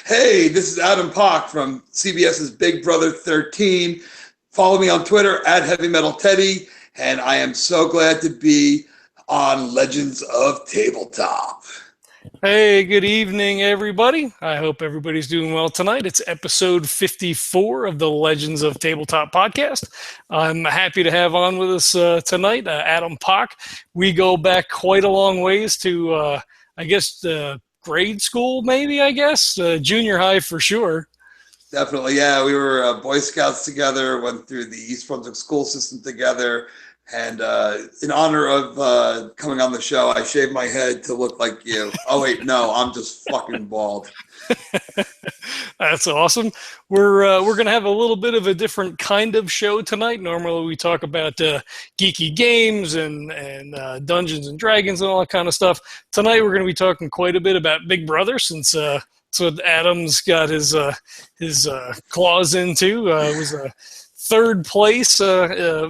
Hey, this is Adam Poch from CBS's Big Brother 13. Follow me on Twitter at Heavy Metal Teddy, and I am so glad to be on Legends of Tabletop. Hey, good evening, everybody. I hope everybody's doing well tonight. It's episode 54 of the Legends of Tabletop podcast. I'm happy to have on with us tonight Adam Poch. We go back quite a long ways to, grade school, maybe, junior high for sure. Definitely, yeah. We were Boy Scouts together, went through the East Brunswick school system together. And in honor of coming on the show, I shaved my head to look like you. Oh, wait, no, I'm just fucking bald. That's awesome. We're gonna have a little bit of a different kind of show tonight. Normally we talk about geeky games and Dungeons and Dragons and all that kind of stuff. Tonight we're gonna be talking quite a bit about Big Brother, since that's what Adam's got his claws into. Was a third place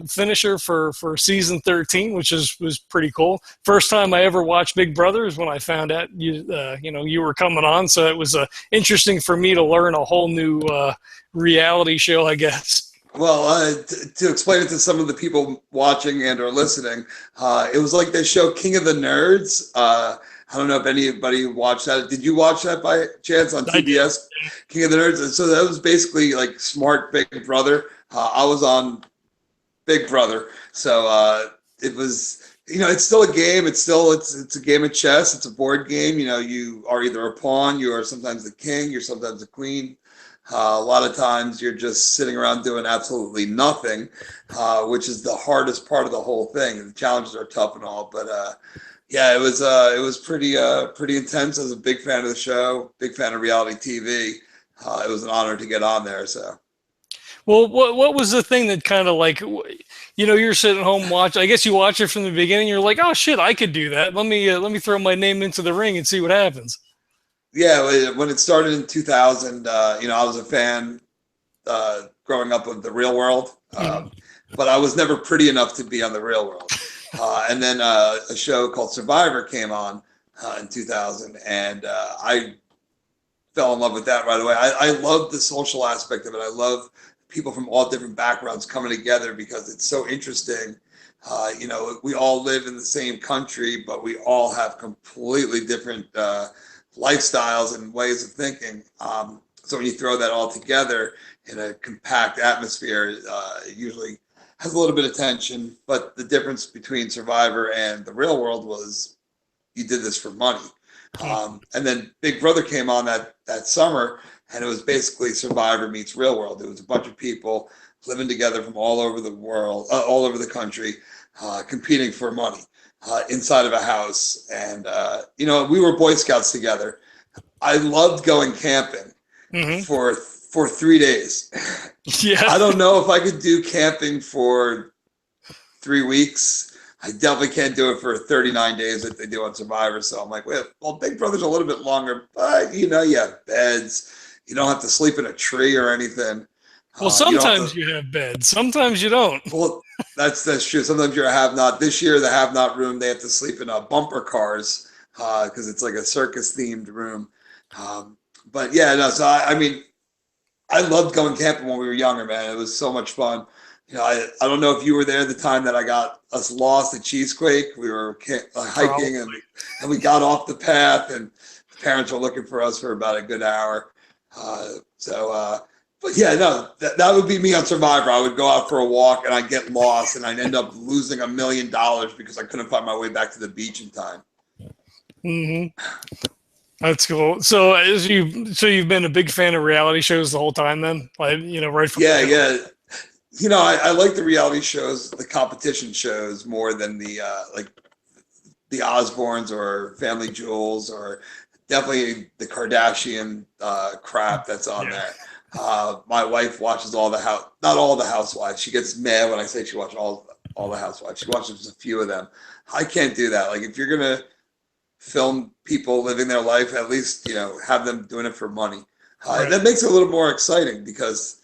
finisher for season 13, which was pretty cool. First time I ever watched Big Brother is when I found out you were coming on, so it was interesting for me to learn a whole new reality show, I guess. Well, to explain it to some of the people watching and or listening, it was like the show King of the Nerds. I don't know if anybody watched that. Did you watch that by chance on TBS? King of the Nerds. And so that was basically like Smart Big Brother. I was on Big Brother, so it was. It's still a game. It's a game of chess. It's a board game. You are either a pawn, you are sometimes the king, you're sometimes the queen. A lot of times you're just sitting around doing absolutely nothing, which is the hardest part of the whole thing. The challenges are tough and all, but yeah, it was pretty intense. I was a big fan of the show, big fan of reality TV. It was an honor to get on there. So. Well, what was the thing that kind of like, you're sitting home watching? I guess you watch it from the beginning. You're like, oh shit, I could do that. Let me throw my name into the ring and see what happens. Yeah, when it started in 2000, I was a fan growing up of The Real World, but I was never pretty enough to be on The Real World. And then a show called Survivor came on in 2000, and I fell in love with that right away. I love the social aspect of it. I love people from all different backgrounds coming together because it's so interesting. We all live in the same country, but we all have completely different lifestyles and ways of thinking. So when you throw that all together in a compact atmosphere, it usually has a little bit of tension. But the difference between Survivor and The Real World was you did this for money. And then Big Brother came on that summer, and it was basically Survivor meets Real World. It was a bunch of people living together from all over the world, all over the country, competing for money inside of a house. And, we were Boy Scouts together. I loved going camping for 3 days. Yeah. I don't know if I could do camping for 3 weeks. I definitely can't do it for 39 days that they do on Survivor. So I'm like, well, Big Brother's a little bit longer, but you have beds. You don't have to sleep in a tree or anything. Well, sometimes you have beds. Sometimes you don't. Well, that's true. Sometimes you're a have-not. This year, the have-not room, they have to sleep in bumper cars because it's like a circus-themed room. But yeah, no. So I loved going camping when we were younger, man. It was so much fun. I don't know if you were there the time that I got us lost at Cheesequake. We were hiking and we got off the path, and the parents were looking for us for about a good hour. But yeah, no, that would be me on Survivor. I would go out for a walk and I'd get lost and I'd end up losing $1 million because I couldn't find my way back to the beach in time. That's cool. So you've been a big fan of reality shows the whole time then? Like, right from yeah. I like the reality shows, the competition shows more than the the Osbournes or Family Jewels or definitely the Kardashian crap that's on there. My wife watches not all the Housewives. She gets mad when I say she watches all the Housewives. She watches a few of them. I can't do that. Like if you're gonna film people living their life, at least have them doing it for money. Right. That makes it a little more exciting because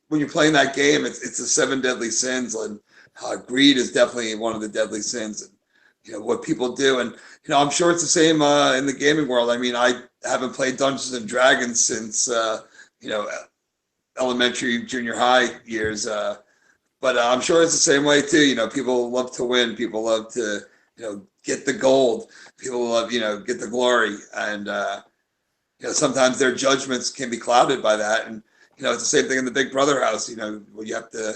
when you're playing that game, it's the 7 deadly sins, and greed is definitely one of the deadly sins. And what people do, and I'm sure it's the same in the gaming world. I mean, I haven't played Dungeons and Dragons since you know, elementary, junior high years. But I'm sure it's the same way too. You know, people love to win. People love to, get the gold. People love, get the glory. And sometimes their judgments can be clouded by that. And it's the same thing in the Big Brother house. Where you have to,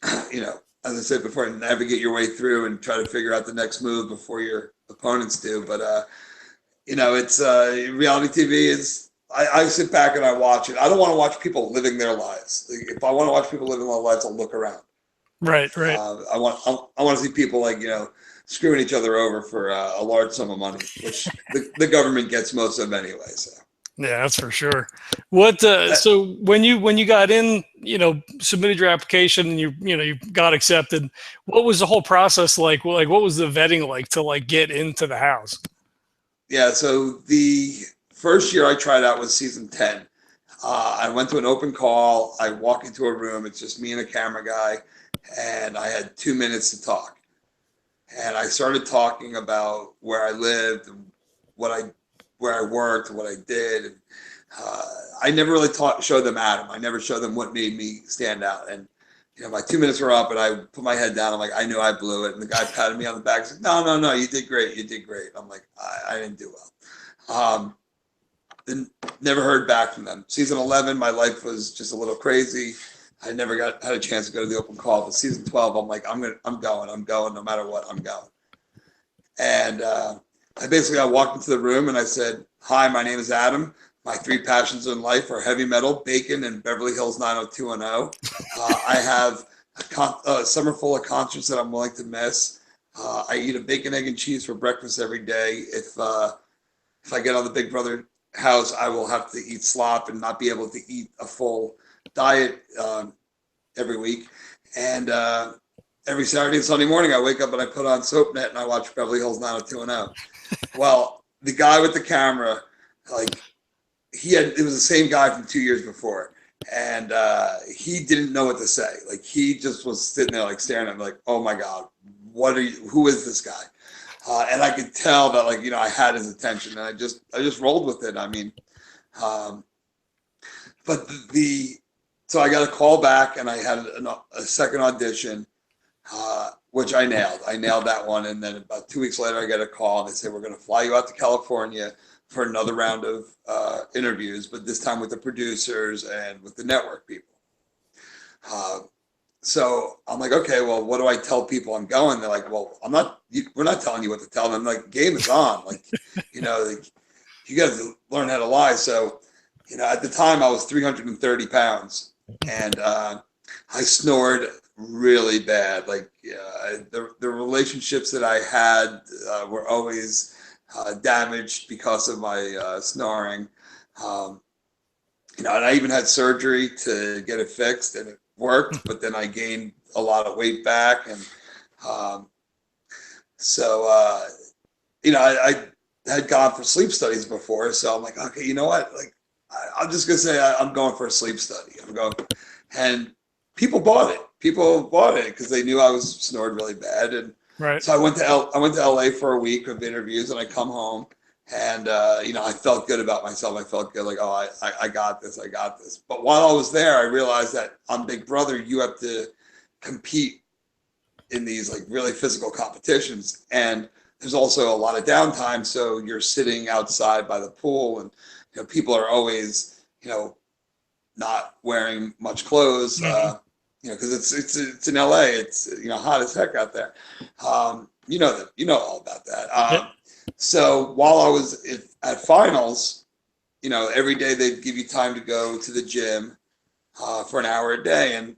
as I said before, navigate your way through and try to figure out the next move before your opponents do. But it's reality TV is. I sit back and I watch it. I don't want to watch people living their lives. If I want to watch people living their lives, I'll look around. Right, right. I want to see people screwing each other over for a large sum of money, which the government gets most of anyway. So yeah, that's for sure. What so when you got in, submitted your application and you got accepted, what was the whole process like? Like what was the vetting like to get into the house? Yeah, so the first year I tried out was season 10. I went to an open call. I walk into a room. It's just me and a camera guy, and I had 2 minutes to talk. And I started talking about where I lived and where I worked and what I did. And I never really showed them Adam. I never showed them what made me stand out. And my 2 minutes were up, and I put my head down. I'm like, I knew I blew it. And the guy patted me on the back and said, no, you did great. You did great. I'm like, I didn't do well. Then never heard back from them. Season 11, my life was just a little crazy. I never had a chance to go to the open call. But season 12, I'm like, I'm going no matter what, I'm going. And I walked into the room and I said, hi, my name is Adam. My 3 passions in life are heavy metal, bacon, and Beverly Hills 90210. I have a summer full of concerts that I'm willing to miss. I eat a bacon, egg, and cheese for breakfast every day. If I get on the Big Brother house, I will have to eat slop and not be able to eat a full diet every week. And every Saturday and Sunday morning, I wake up and I put on SoapNet and I watch Beverly Hills 90210. Well, the guy with the camera, it was the same guy from 2 years before. And he didn't know what to say. He just was sitting there staring at me oh my God, who is this guy? And I could tell that I had his attention, and I just rolled with it. I mean, but so I got a call back, and I had a second audition, which I nailed. I nailed that one, and then about 2 weeks later, I get a call, and they say, we're going to fly you out to California for another round of interviews, but this time with the producers and with the network people. So I'm like, okay, well, what do I tell people I'm going? They're like, well, we're not telling you what to tell them. Game is on. You got to learn how to lie. So, at the time I was 330 pounds, and I snored really bad. The relationships that I had were always damaged because of my snoring. And I even had surgery to get it fixed, and it worked, but then I gained a lot of weight back. And I had gone for sleep studies before. So I'm like, okay, you know what? I'm just going to say I'm going for a sleep study. And people bought it. People bought it because they knew I was snored really bad. And right. So I went to LA for a week of interviews, and I come home. And, I felt good about myself. I felt good, I got this. But while I was there, I realized that on Big Brother, you have to compete in these really physical competitions. And there's also a lot of downtime. So you're sitting outside by the pool, and, people are always, not wearing much clothes, because it's in LA. It's, hot as heck out there. You know all about that. Yep. So while I was at finals, every day they'd give you time to go to the gym for an hour a day. And,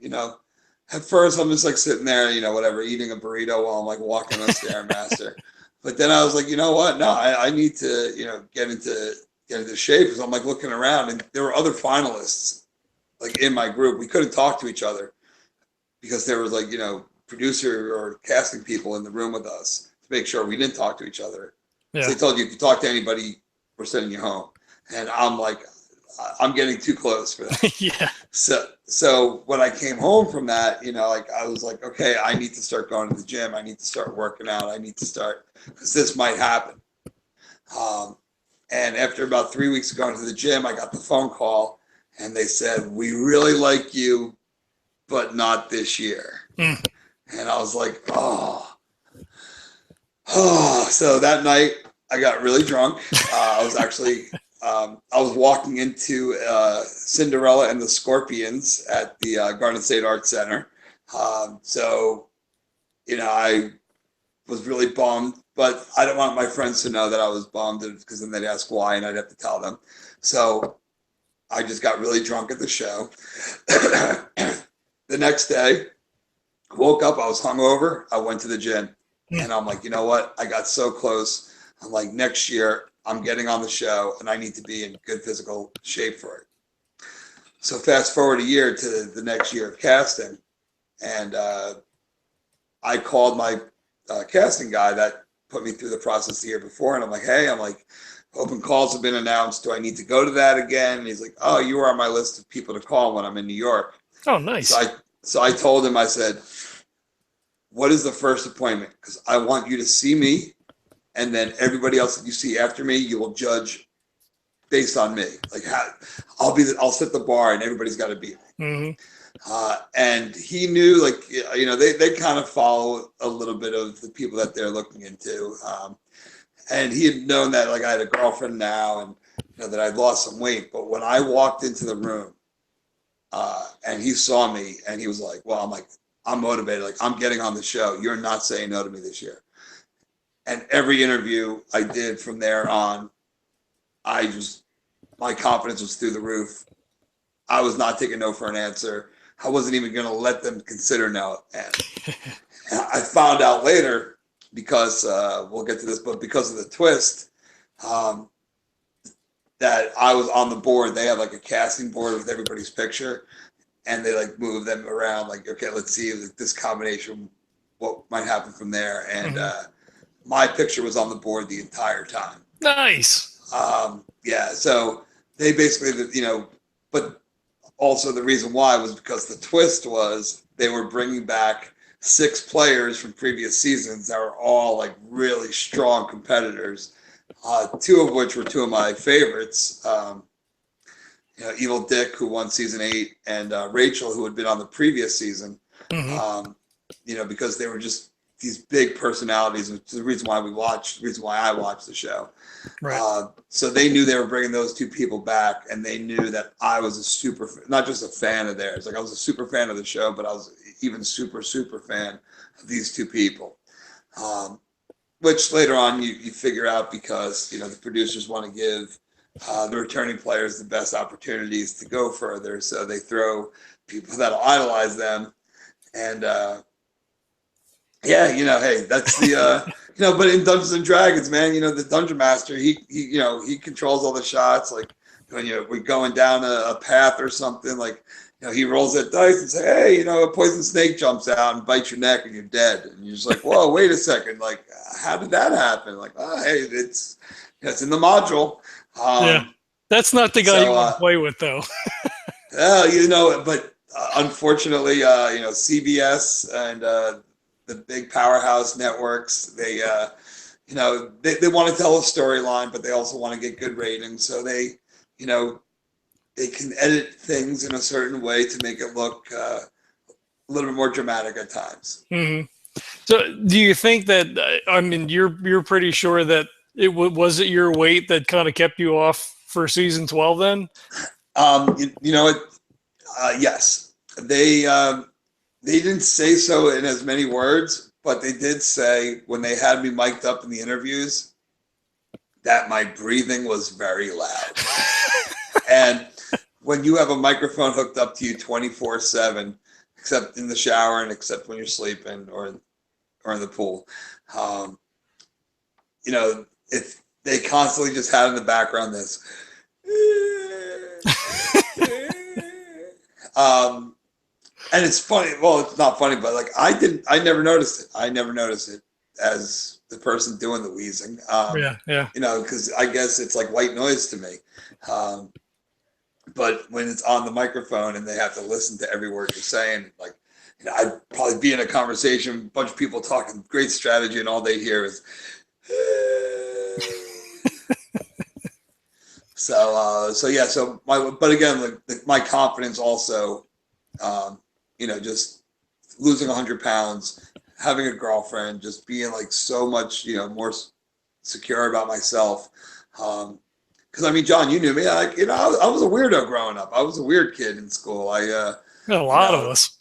at first I'm just sitting there, whatever, eating a burrito while I'm walking on Stairmaster. But then I was like, you know what? No, I need to, get into shape, because I'm looking around, and there were other finalists in my group. We couldn't talk to each other because there was producer or casting people in the room with us to make sure we didn't talk to each other. Yeah. So they told you, if you talk to anybody, we're sending you home. And I'm I'm getting too close for that. Yeah. So when I came home from that, I was like, okay, I need to start going to the gym. I need to start working out. I need to start, because this might happen. And after about 3 weeks of going to the gym, I got the phone call and they said, "We really like you, but not this year." Mm. And I was like, oh. So that night I got really drunk. I was actually, I was walking into Cinderella and the Scorpions at the Garden State Arts Center. So, I was really bummed, but I didn't want my friends to know that I was bummed because then they'd ask why and I'd have to tell them. So I just got really drunk at the show. The next day, woke up, I was hungover. I went to the gym and I'm like, you know what? I got so close. I'm like, next year I'm getting on the show and I need to be in good physical shape for it. So fast forward a year to the next year of casting, and I called my casting guy that put me through the process the year before, and I'm like, hey, open calls have been announced. Do I need to go to that again? And he's like, oh, you were on my list of people to call when I'm in New York. Oh, nice. So I told him, I said, what is the first appointment? Because I want you to see me, and then everybody else that you see after me, you will judge based on me. Like I'll set the bar, and everybody's got to beat me. Mm-hmm. And he knew, like, they kind of follow a little bit of the people that they're looking into. And he had known that, like, I had a girlfriend now, and that I'd lost some weight. But when I walked into the room, and he saw me, and he was like, "Well," I'm like, "I'm motivated. Like, I'm getting on the show. You're not saying no to me this year." And every interview I did from there on, my confidence was through the roof. I was not taking no for an answer. I wasn't even going to let them consider no. And I found out later, because we'll get to this, but because of the twist, that I was on the board. They have like a casting board with everybody's picture, and they like move them around. Like, okay, let's see this combination, what might happen from there. And my picture was on the board the entire time. Nice. Yeah. So they basically, but also the reason why was because the twist was they were bringing back 6 players from previous seasons that were all like really strong competitors. 2 of which were 2 of my favorites. Evil Dick, who won season 8, and Rachel, who had been on the previous season. Because they were just these big personalities, which is the reason why I watched the show. Right. So they knew they were bringing those 2 people back, and they knew that I was not just a fan of theirs. Like, I was a super fan of the show, but I was even super, super fan of these 2 people. Which later on you figure out, because the producers want to give the returning players the best opportunities to go further, so they throw people that'll idolize them. And hey, that's the but in Dungeons and Dragons, man, the Dungeon Master, he controls all the shots. Like, when we're going down a path or something, like, he rolls that dice and say, hey, a poison snake jumps out and bites your neck and you're dead. And you're just like, whoa, wait a second. Like, how did that happen? Like, hey, it's in the module. Yeah. That's not the guy you want to play with, though. But unfortunately, CBS and the big powerhouse networks, they want to tell a storyline, but they also want to get good ratings. So they can edit things in a certain way to make it look a little bit more dramatic at times. Mm-hmm. So, do you think that? You're pretty sure that was it your weight that kind of kept you off for season 12? Then, yes, they didn't say so in as many words, but they did say, when they had me mic'd up in the interviews, that my breathing was very loud. And when you have a microphone hooked up to you 24/7, except in the shower and except when you're sleeping or in the pool, if they constantly just had in the background this, and it's funny. Well, it's not funny, but like, I never noticed it. I never noticed it as the person doing the wheezing. Yeah. Because I guess it's like white noise to me. But when it's on the microphone and they have to listen to every word you're saying, like, I'd probably be in a conversation, a bunch of people talking great strategy, and all they hear is, So yeah, but again, my confidence also, just losing 100 pounds, having a girlfriend, just being like so much, more secure about myself. Because I mean, John, you knew me. I was a weirdo growing up. I was a weird kid in school. A you lot of know, us.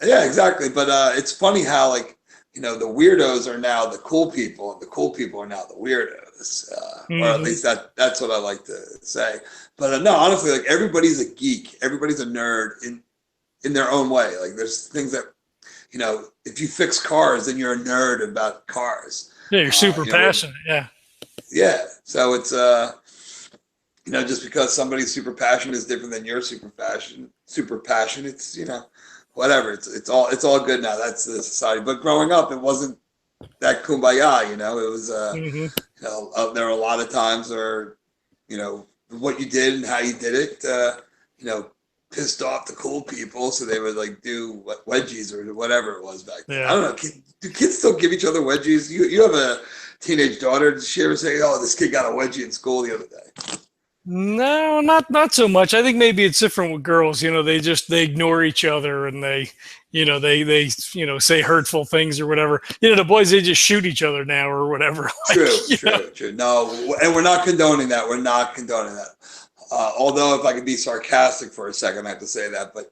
yeah, exactly. But it's funny how the weirdos are now the cool people, and the cool people are now the weirdos, or at Hmm. least that's what I like to say. But no, honestly, like everybody's a geek, everybody's a nerd in their own way. Like there's things that if you fix cars, then you're a nerd about cars. Yeah, you're super We're passionate. Yeah. yeah. So it's just because somebody's super passionate is different than you're super passionate. It's whatever. It's all good now. That's the society. But growing up, it wasn't that kumbaya. It was Hmm. there were a lot of times where what you did and how you did it. You know, pissed off the cool people, so they would like do wedgies or whatever it was back then. I Yeah. don't know. Do kids still give each other wedgies? You have a teenage daughter. Did she ever say, "Oh, this kid got a wedgie in school the other day"? No, not so much. I think maybe it's different with girls. They ignore each other and they say hurtful things or whatever. The boys, they just shoot each other now or whatever. True, You know. true, true. No, and we're not condoning that. We're not condoning that. Although, if I could be sarcastic for a second, I have to say that. But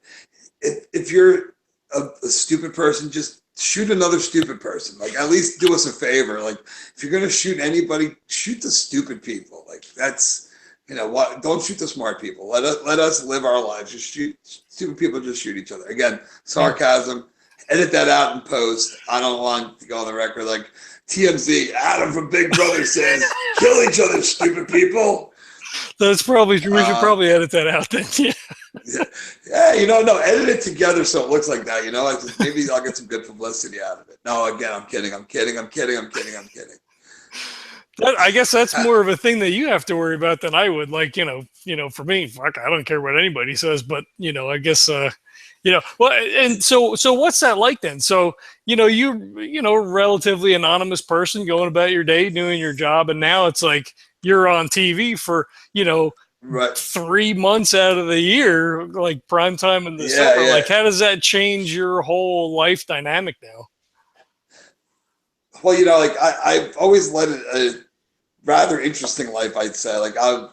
if you're a stupid person, just shoot another stupid person. Like, at least do us a favor. Like, if you're gonna shoot anybody, shoot the stupid people. Like, that's what. Don't shoot the smart people. Let us live our lives. Just shoot stupid people. Just shoot each other. Again, Yeah. sarcasm. Edit that out in post. I don't want to go on the record like TMZ. Adam from Big Brother says, "Kill each other, stupid people." That's probably we should Uh, probably edit that out then. Yeah. Yeah, yeah, no, edit it together so it looks like that. Maybe I'll get some good publicity out of it. No, again, I'm kidding. I'm kidding. I'm kidding. I'm kidding. I'm kidding. I guess that's more of a thing that you have to worry about than I would. Like, for me, fuck, I don't care what anybody says, but I guess, well, and so what's that like then? So, relatively anonymous person going about your day, doing your job, and now it's like you're on TV for, Right. 3 months out of the year, like prime time in the Yeah, summer. yeah. Like, how does that change your whole life dynamic now? Well, like I've always led a rather interesting life, I'd say. Like I'm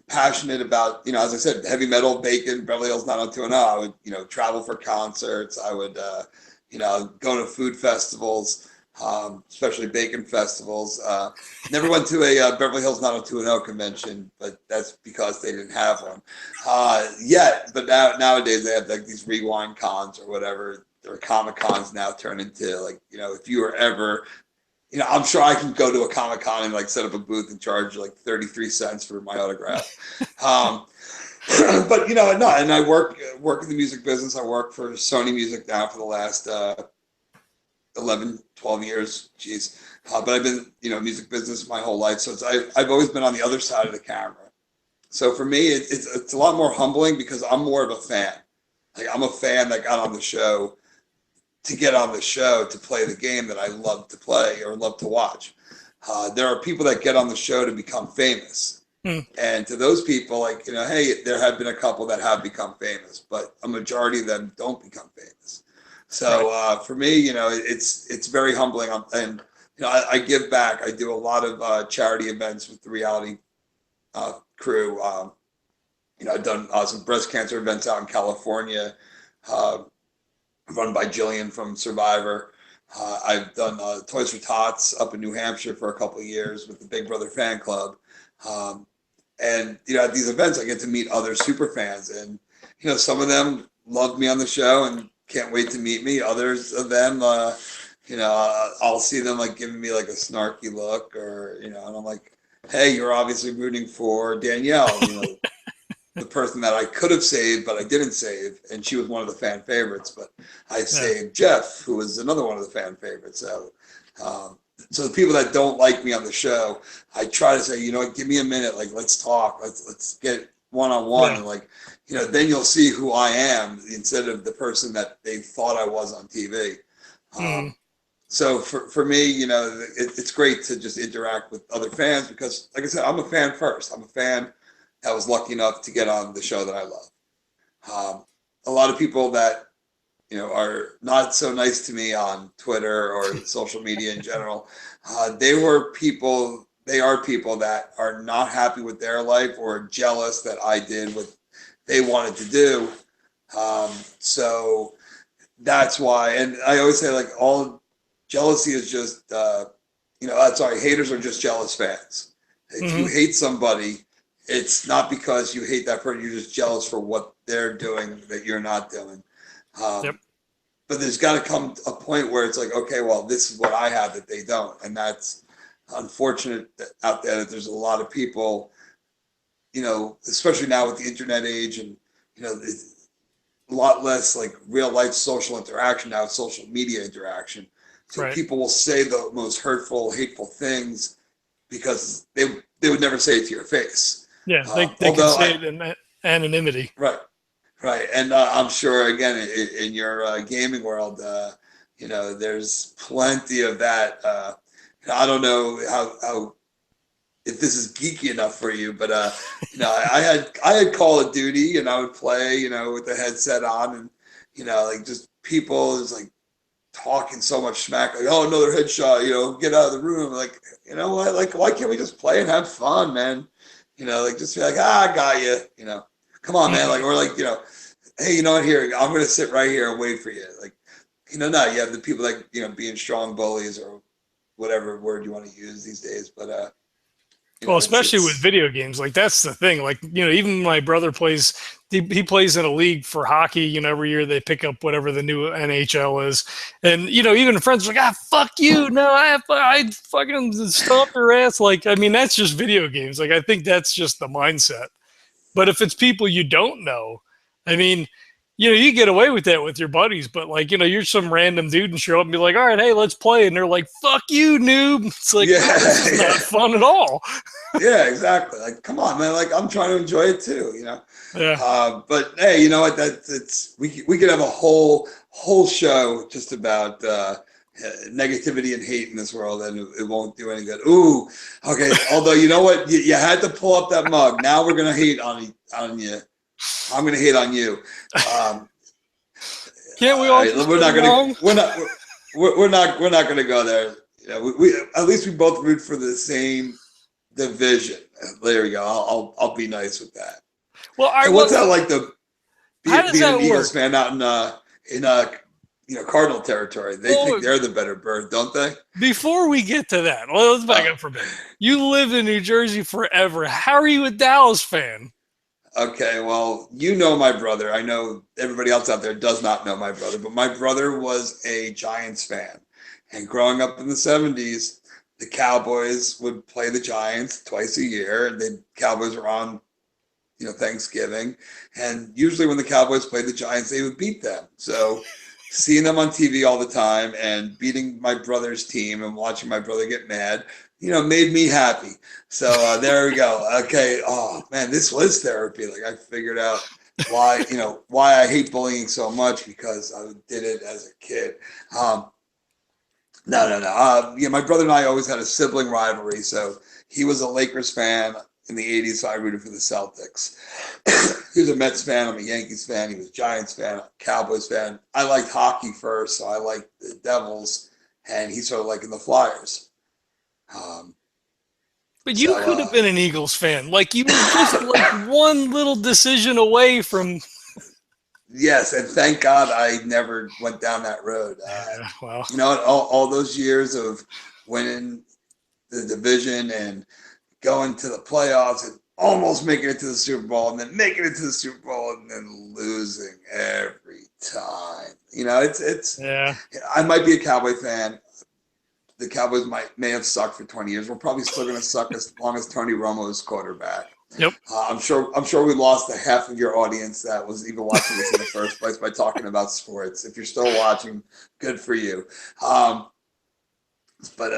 passionate about, as I said, heavy metal, Bacon, Beverly Hills 90210. I would, travel for concerts. I would, go to food festivals, especially Bacon festivals. Never went to a Beverly Hills 90210 convention, but that's because they didn't have one yet. But nowadays they have like these rewind cons or whatever. Or Comic Cons now turn into like, if you were ever I'm sure I can go to a Comic Con and like set up a booth and charge like 33 cents for my autograph. Um, but no, and I work in the music business. I work for Sony Music now for the last 11, 12 years. Jeez. But I've been, music business my whole life. So I've always been on the other side of the camera. So for me, it's a lot more humbling because I'm more of a fan. Like I'm a fan that got on the show to get on the show to play the game that I love to play or love to watch. There are people that get on the show to become famous. Hmm. And to those people, like, hey, there have been a couple that have become famous, but a majority of them don't become famous. Right. So for me, it's very humbling. And, I give back. I do a lot of charity events with the reality crew. I've done some breast cancer events out in California. Uh, Run by Jillian from Survivor. I've done Toys for Tots up in New Hampshire for a couple of years with the Big Brother fan club. Um, and, at these events, I get to meet other super fans. And, some of them love me on the show and can't wait to meet me. Others of them, I'll see them like giving me like a snarky look or, and I'm like, hey, you're obviously rooting for Danielle, the person that I could have saved, but I didn't save, and she was one of the fan favorites. But I Yeah. saved Jeff, who was another one of the fan favorites. So the people that don't like me on the show, I try to say, give me a minute, like let's talk, let's get one on one, Yeah. and like, then you'll see who I am instead of the person that they thought I was on TV. Mm. So for me, it's great to just interact with other fans because, like I said, I'm a fan first. I'm a fan that was lucky enough to get on the show that I love. A lot of people that are not so nice to me on Twitter or social media in general. They are people that are not happy with their life or jealous that I did what they wanted to do. So that's why, and I always say like all jealousy is just, sorry, haters are just jealous fans. If you Hmm. hate somebody, it's not because you hate that person. You're just jealous for what they're doing that you're not doing. Yep. Um, but there's got to come a point where it's like, okay, well, this is what I have that they don't, and that's unfortunate out there that there's a lot of people, especially now with the internet age, and it's a lot less like real life social interaction now, it's social media interaction. So Right. people will say the most hurtful, hateful things because they would never say it to your face. Yeah, they can Although say I it in anonymity. right. Right, and I'm sure again in your gaming world, there's plenty of that. I don't know how if this is geeky enough for you, but I had Call of Duty, and I would play, with the headset on, and like just people is like talking so much smack, like, oh, another headshot, get out of the room, like, what, like, why can't we just play and have fun, man? Like just be like, I got you, come on, man, like, Hmm. or like, hey, you know what? Here, I'm going to sit right here and wait for you. Like, no, you have the people like, being strong bullies or whatever word you want to use these days. But, Well, it's, especially with video games, like that's the thing. Like, even my brother plays, he plays in a league for hockey. Every year they pick up whatever the new NHL is, and even friends are like, ah, fuck you, no, I fucking stomp your ass. Like, I mean, that's just video games. Like, I think that's just the mindset. But if it's people you don't know, I mean, you get away with that with your buddies, but like, you're some random dude and show up and be like, all right, hey, let's play. And they're like, fuck you, noob. It's like, yeah, oh, this is not yeah, fun at all. yeah, exactly. Like, come on, man. Like, I'm trying to enjoy it too. Yeah. But hey, you know what? We could have a whole show just about negativity and hate in this world, and it won't do any good. Ooh, okay. Although you know what, you had to pull up that mug. Now we're gonna hate on you. I'm gonna hate on you. Um, Can't we all all right, just get along? we're not gonna go there. We at least we both root for the same division. There we go. I'll be nice with that. Well, I Hey, what's that was. like to How does being an that Eagles work? fan out in Cardinal territory? They think Well, they're the better bird, don't they? before we get to that, well, let's back Uh, up for a bit. You lived in New Jersey forever. How are you a Dallas fan? okay, well, my brother. I know everybody else out there does not know my brother, but my brother was a Giants fan, and growing up in the '70s, the Cowboys would play the Giants twice a year. The Cowboys were on Thanksgiving. And usually when the Cowboys played the Giants, they would beat them. So seeing them on TV all the time and beating my brother's team and watching my brother get mad, made me happy. So there we go. Okay. Oh man, this was therapy. Like I figured out why I hate bullying so much because I did it as a kid. Um, no. Yeah, my brother and I always had a sibling rivalry. So he was a Lakers fan in the '80s, so I rooted for the Celtics. He was a Mets fan. I'm a Yankees fan. He was a Giants fan, a Cowboys fan. I liked hockey first, so I liked the Devils, and he's sort of liking the Flyers. Um, But you so could have been an Eagles fan. Like you were just like one little decision away from. yes, and thank God I never went down that road. Yeah, well, All those years of winning the division and going to the playoffs and almost making it to the Super Bowl and then making it to the Super Bowl and then losing every time. It's yeah. I might be a Cowboy fan. The Cowboys may have sucked for 20 years. We're probably still going to suck as long as Tony Romo is quarterback. Yep. I'm sure we lost the half of your audience that was even watching this in the first place by talking about sports. If you're still watching, good for you. But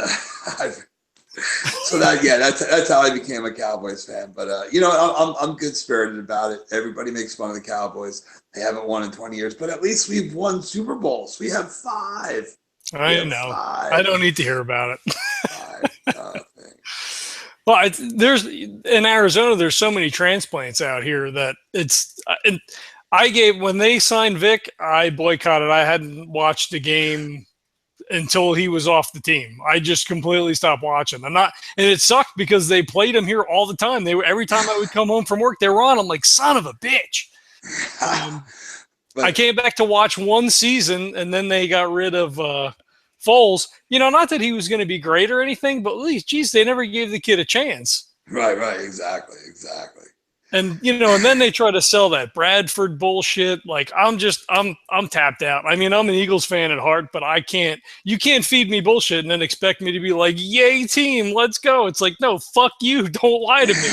so that's how I became a Cowboys fan. But I'm good spirited about it. Everybody makes fun of the Cowboys. They haven't won in 20 years, but at least we've won Super Bowls. We have five. We I have know. I five. don't need to hear about it. Five. Well, there's in Arizona. There's so many transplants out here that it's. And I gave when they signed Vic, I boycotted. I hadn't watched a game until he was off the team. I just completely stopped watching. I'm not, and it sucked because they played him here all the time. They were every time I would come home from work, they were on. I'm like, son of a bitch. And I But came back to watch one season, and then they got rid of Foles. You know, not that he was going to be great or anything, but at least, geez, they never gave the kid a chance. right, exactly, exactly. And you know, and then they try to sell that Bradford bullshit. Like I'm tapped out. I mean, I'm an Eagles fan at heart, but I can't. You can't feed me bullshit and then expect me to be like, "Yay, team, let's go." It's like, no, fuck you. Don't lie to me.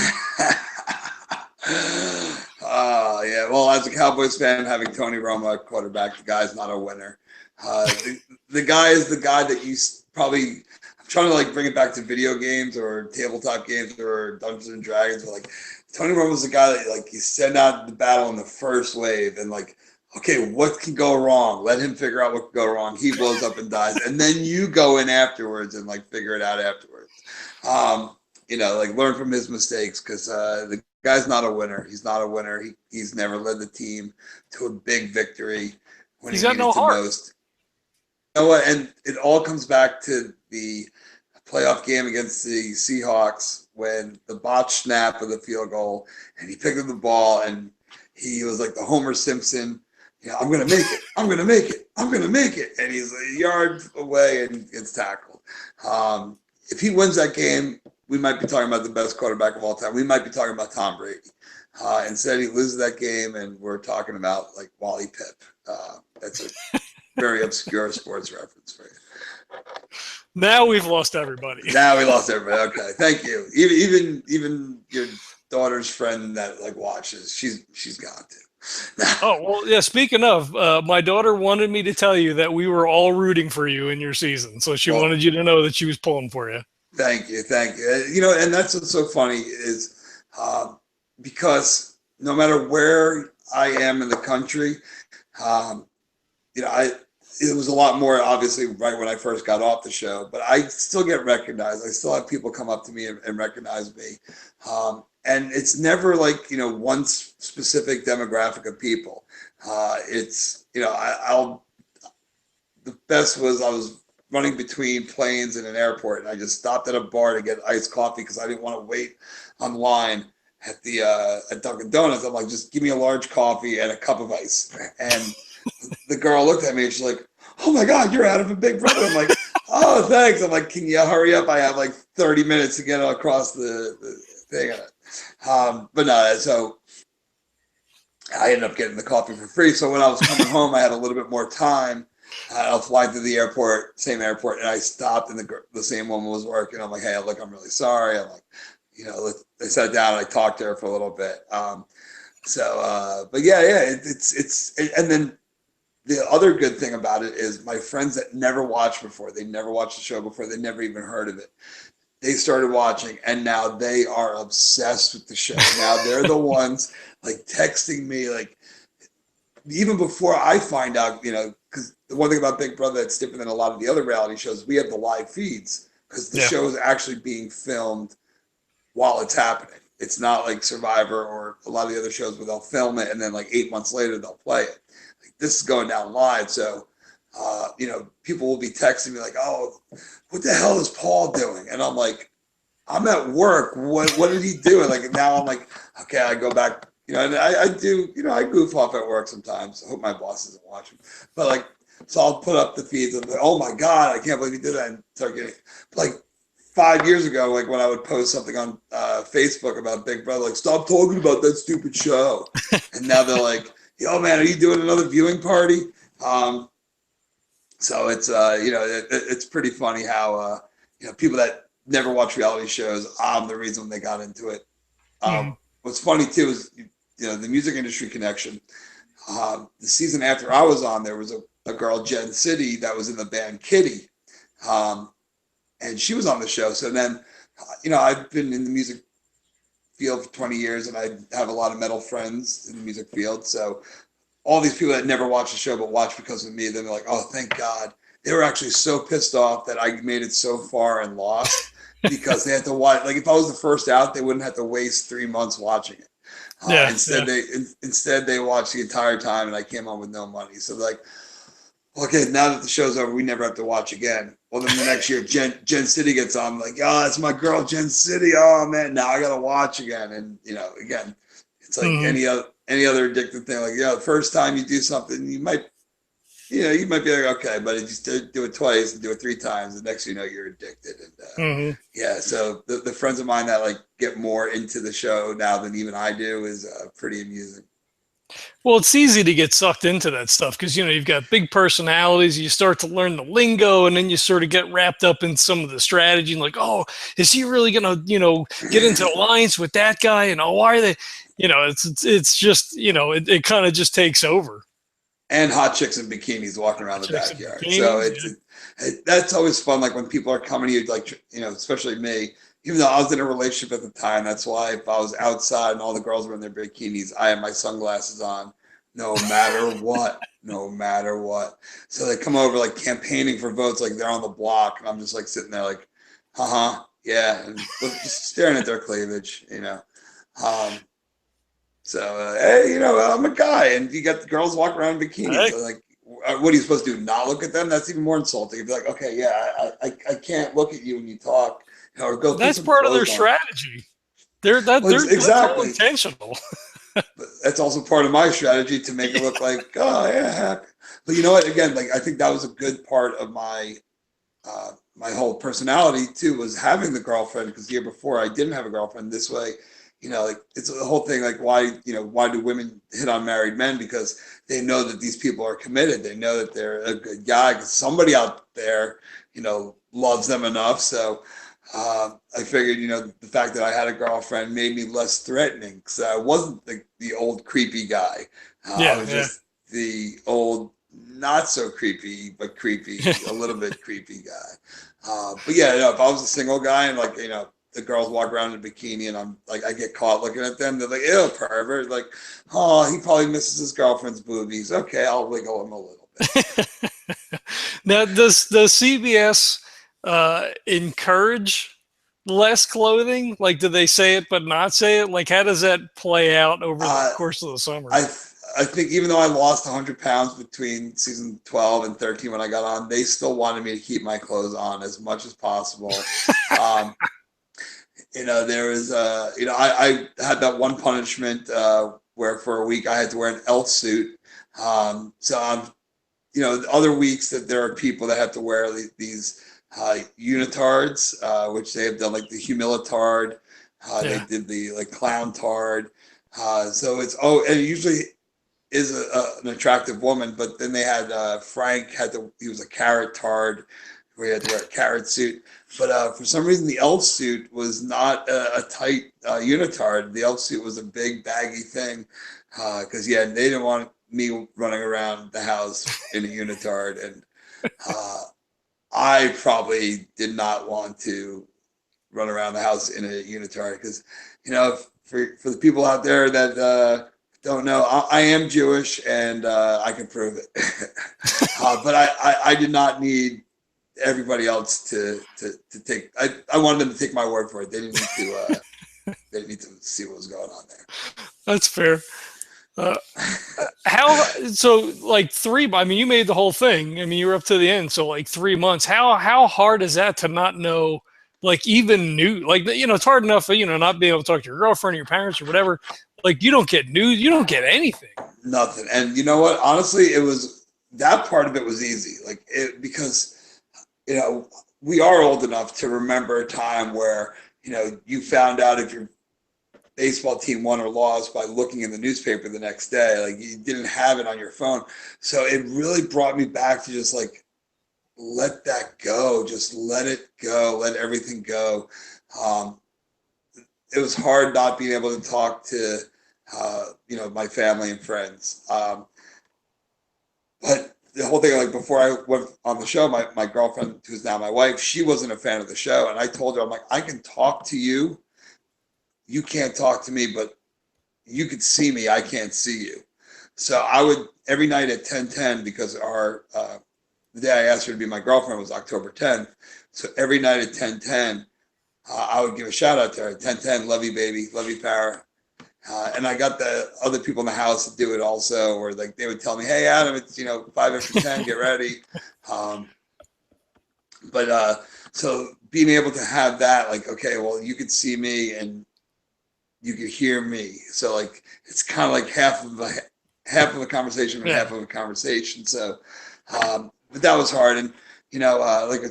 Yeah. Well, as a Cowboys fan, having Tony Romo at quarterback, the guy's not a winner. The guy is the guy that you probably. I'm trying to like bring it back to video games or tabletop games or Dungeons and Dragons. But like Tony Romo was the guy that like you send out the battle in the first wave and like, okay, what can go wrong? Let him figure out what can go wrong. He blows up and dies, and then you go in afterwards and like figure it out afterwards. Like learn from his mistakes because the guy's not a winner. He's not a winner. He's never led the team to a big victory when He's he got needed no to heart. most. You know what? And it all comes back to the playoff game against the Seahawks when the botched snap of the field goal and he picked up the ball and he was like the Homer Simpson. I'm going to make it. I'm going to make it. I'm going to make it. And he's a yard away and gets tackled. If he wins that game, we might be talking about the best quarterback of all time. We might be talking about Tom Brady. Instead, he loses that game, and we're talking about like Wally Pipp. That's a very obscure sports reference for you. Now we've lost everybody. Now we lost everybody. Okay, thank you. Even your daughter's friend that like watches, she's gone too. Oh well, yeah. Speaking of, my daughter wanted me to tell you that we were all rooting for you in your season, so she Well, wanted you to know that she was pulling for you. thank you, thank you. And that's what's so funny is because no matter where I am in the country, um, I it was a lot more obviously right when I first got off the show, but I still get recognized. I still have people come up to me and recognize me. And it's never like, one specific demographic of people. It's, the best was I was running between planes and an airport and I just stopped at a bar to get iced coffee because I didn't want to wait online at the at Dunkin' Donuts. I'm like, just give me a large coffee and a cup of ice. And the girl looked at me and she's like, "Oh my God, you're out of a Big Brother." I'm like, "Oh, thanks." I'm like, "Can you hurry up? I have like 30 minutes to get across the thing." But no, so I ended up getting the coffee for free. So when I was coming home, I had a little bit more time. I was flying to the airport, same airport, and I stopped, and the same woman was working. I'm like, "Hey, look, I'm really sorry." I'm like, I sat down and I talked to her for a little bit. But yeah, and then the other good thing about it is my friends that never watched before, they never watched the show before, they never even heard of it. They started watching and now they are obsessed with the show. Now they're the ones like texting me, like even before I find out, because the one thing about Big Brother that's different than a lot of the other reality shows, we have the live feeds because the Yeah. show is actually being filmed while it's happening. It's not like Survivor or a lot of the other shows where they'll film it and then like 8 months later they'll play it. Like, this is going down live, so people will be texting me like, "Oh, what the hell is Paul doing?" And I'm like, "I'm at work. What did he do?" And like now I'm like, okay, I go back. And I do. I goof off at work sometimes. I hope my boss isn't watching. But like, so I'll put up the feeds of like, "Oh my God, I can't believe he did that." And start getting like 5 years ago, like when I would post something on Facebook about Big Brother, like, "Stop talking about that stupid show." And now they're like, "Yo, man, are you doing another viewing party?" So it's it's pretty funny how people that never watch reality shows, I'm the reason they got into it. Mhm. What's funny too is the music industry connection. The season after I was on, there was a girl, Jen City, that was in the band Kitty. And she was on the show. So then, I've been in the music field for 20 years and I have a lot of metal friends in the music field. So all these people that never watched the show but watch because of me, they're like, "Oh, thank God." They were actually so pissed off that I made it so far and lost because they had to watch. Like if I was the first out, they wouldn't have to waste 3 months watching it. Yeah, Instead, yeah. they watched the entire time, and I came home with no money. So like, okay, now that the show's over, we never have to watch again. Well, then the next year, Gen City gets on. I'm like, oh, it's my girl, Gen City. Oh man, now I gotta watch again. And again, it's like Hmm. any other addictive thing. Like, the first time you do something, you might be like, okay, but if you do it twice and do it 3 times, the next thing you know, you're addicted. And Hmm. yeah, so the friends of mine that like get more into the show now than even I do is pretty amusing. Well, it's easy to get sucked into that stuff because you've got big personalities. You start to learn the lingo, and then you sort of get wrapped up in some of the strategy. And like, oh, is he really gonna get into alliance with that guy? And oh, why are they? It's just it kind of just takes over. And hot chicks in bikinis walking around the Chicks in backyard. So bikinis. that's always fun. Like when people are coming to you, like especially me. Even though I was in a relationship at the time, that's why if I was outside and all the girls were in their bikinis, I had my sunglasses on, no matter what, no matter what. So they come over like campaigning for votes, like they're on the block, and I'm just like sitting there, like, yeah, and just staring at their cleavage. Um, so hey, I'm a guy, and you got the girls walking around in bikinis. Yeah. So like, what are you supposed to do? Not look at them? That's even more insulting. You'd be like, okay, yeah, I can't look at you when you talk, or go put That's some part of their clothes on. strategy. Well, That's all exactly. intentional. But that's also part of my strategy to make it look like, oh yeah, heck. But you know what? Again, like I think that was a good part of my whole personality too, was having the girlfriend, because the year before I didn't have a girlfriend. This way, like it's the whole thing, like why do women hit on married men? Because they know that these people are committed. They know that they're a good guy, because somebody out there, loves them enough. So I figured, the fact that I had a girlfriend made me less threatening, because I wasn't the old creepy guy. I Yeah, was yeah. just the old, not so creepy, but creepy, a little bit creepy guy. But yeah, if I was a single guy and like, the girls walk around in a bikini and I'm like, I get caught looking at them, they're like, ew, pervert. Like, oh, he probably misses his girlfriend's boobies. Okay, I'll wiggle him a little bit. Now, does CBS encourage less clothing? Like, do they say it but not say it? Like, how does that play out over the Uh, course of the summer? I I think even though I lost 100 pounds between season 12 and 13 when I got on, they still wanted me to keep my clothes on as much as possible. Um, there was I had that one punishment where for a week I had to wear an elf suit. So I'm other weeks that there are people that have to wear these unitards, which they have done, like the humilitard. They Yeah, did the like clown tard. So and it usually is an attractive woman, but then they had Frank he was a carrot tard where he had to wear a carrot suit. But for some reason, the elf suit was not a tight unitard. The elf suit was a big baggy thing, because yeah, they didn't want me running around the house in a unitard, and uh, I probably did not want to run around the house in a unitard, because for the people out there that don't know, I am Jewish, and I can prove it. But I did not need everybody else to take. I wanted them to take my word for it. They didn't need to. They didn't need to see what was going on there. that's fair. Uh, how so? Like three. I mean, you made the whole thing. I mean, you were up to the end. So like 3 months. How hard is that to not know? Like even new. Like it's hard enough. Not being able to talk to your girlfriend or your parents or whatever. Like you don't get news. You don't get anything. Nothing. And you know what? Honestly, it was that part of it was easy. Like because you know we are old enough to remember a time where you found out if your baseball team won or lost by looking in the newspaper the next day. Like you didn't have it on your phone. So it really brought me back to just like let that go. Just let it go. Let everything go. Um, it was hard not being able to talk to my family and friends. But the whole thing, like before I went on the show, my girlfriend, who's now my wife, she wasn't a fan of the show. And I told her, I'm like, I can talk to you. You can't talk to me, but you could see me. I can't see you. So I would every night at 10:10, because the day I asked her to be my girlfriend was October 10th. So every night at 10:10, I would give a shout out to her. 1010, love you, baby, love you, Para. And I got the other people in the house to do it also, or like they would tell me, "Hey, Adam, it's 5 after 10, get ready." Um, but so being able to have that, like, okay, well, you could see me and you could hear me, so like it's kind of like half of a conversation and Yeah. half of a conversation. So, but that was hard, and like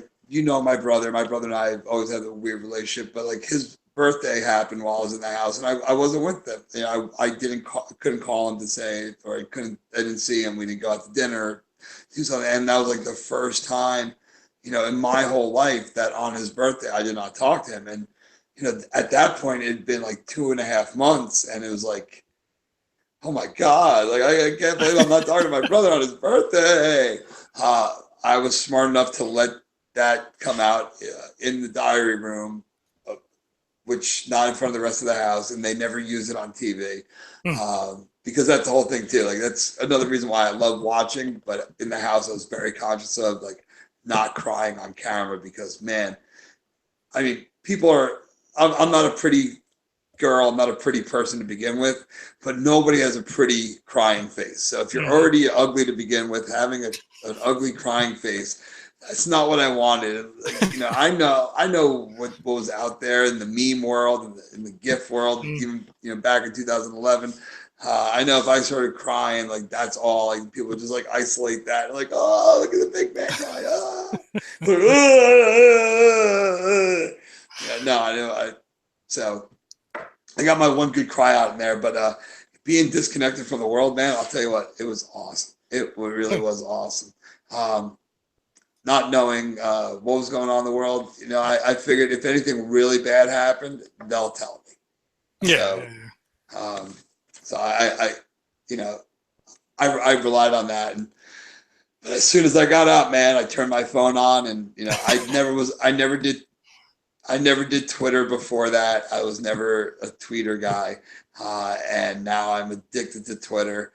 my brother and I have always had a weird relationship, but like his birthday happened while I was in the house, and I wasn't with them. I couldn't call him to say it, or I didn't see him. We didn't go out to dinner, do something, and that was like the first time, in my whole life that on his birthday I did not talk to him, and at that point it had been like 2.5 months, and it was like, oh my God, like I can't believe I'm not talking to my brother on his birthday. I was smart enough to let that come out in the diary room, uh, which not in front of the rest of the house, and they never use it on TV. Hmm. Because that's the whole thing too. Like that's another reason why I love watching, but in the house I was very conscious of like not crying on camera because man, I mean, people are. I'm not a pretty girl. I'm not a pretty person to begin with, but nobody has a pretty crying face. So if you're Mhm. already ugly to begin with, having an ugly crying face, that's not what I wanted. Like, I know what was out there in the meme world and in the GIF world, Mhm. even back in 2011. I know if I started crying, like that's all. Like people would just like isolate that, like, oh, look at the big man crying. Ah. Yeah, no, I know. So I got my one good cry out in there, but being disconnected from the world, man, I'll tell you what, it was awesome. It really was awesome. Um, Not knowing what was going on in the world, I figured if anything really bad happened, they'll tell me. Yeah, So, yeah, yeah. um, so you know, I relied on that, and but as soon as I got out, man, I turned my phone on, and I never did Twitter before that. I was never a tweeter guy, and now I'm addicted to Twitter.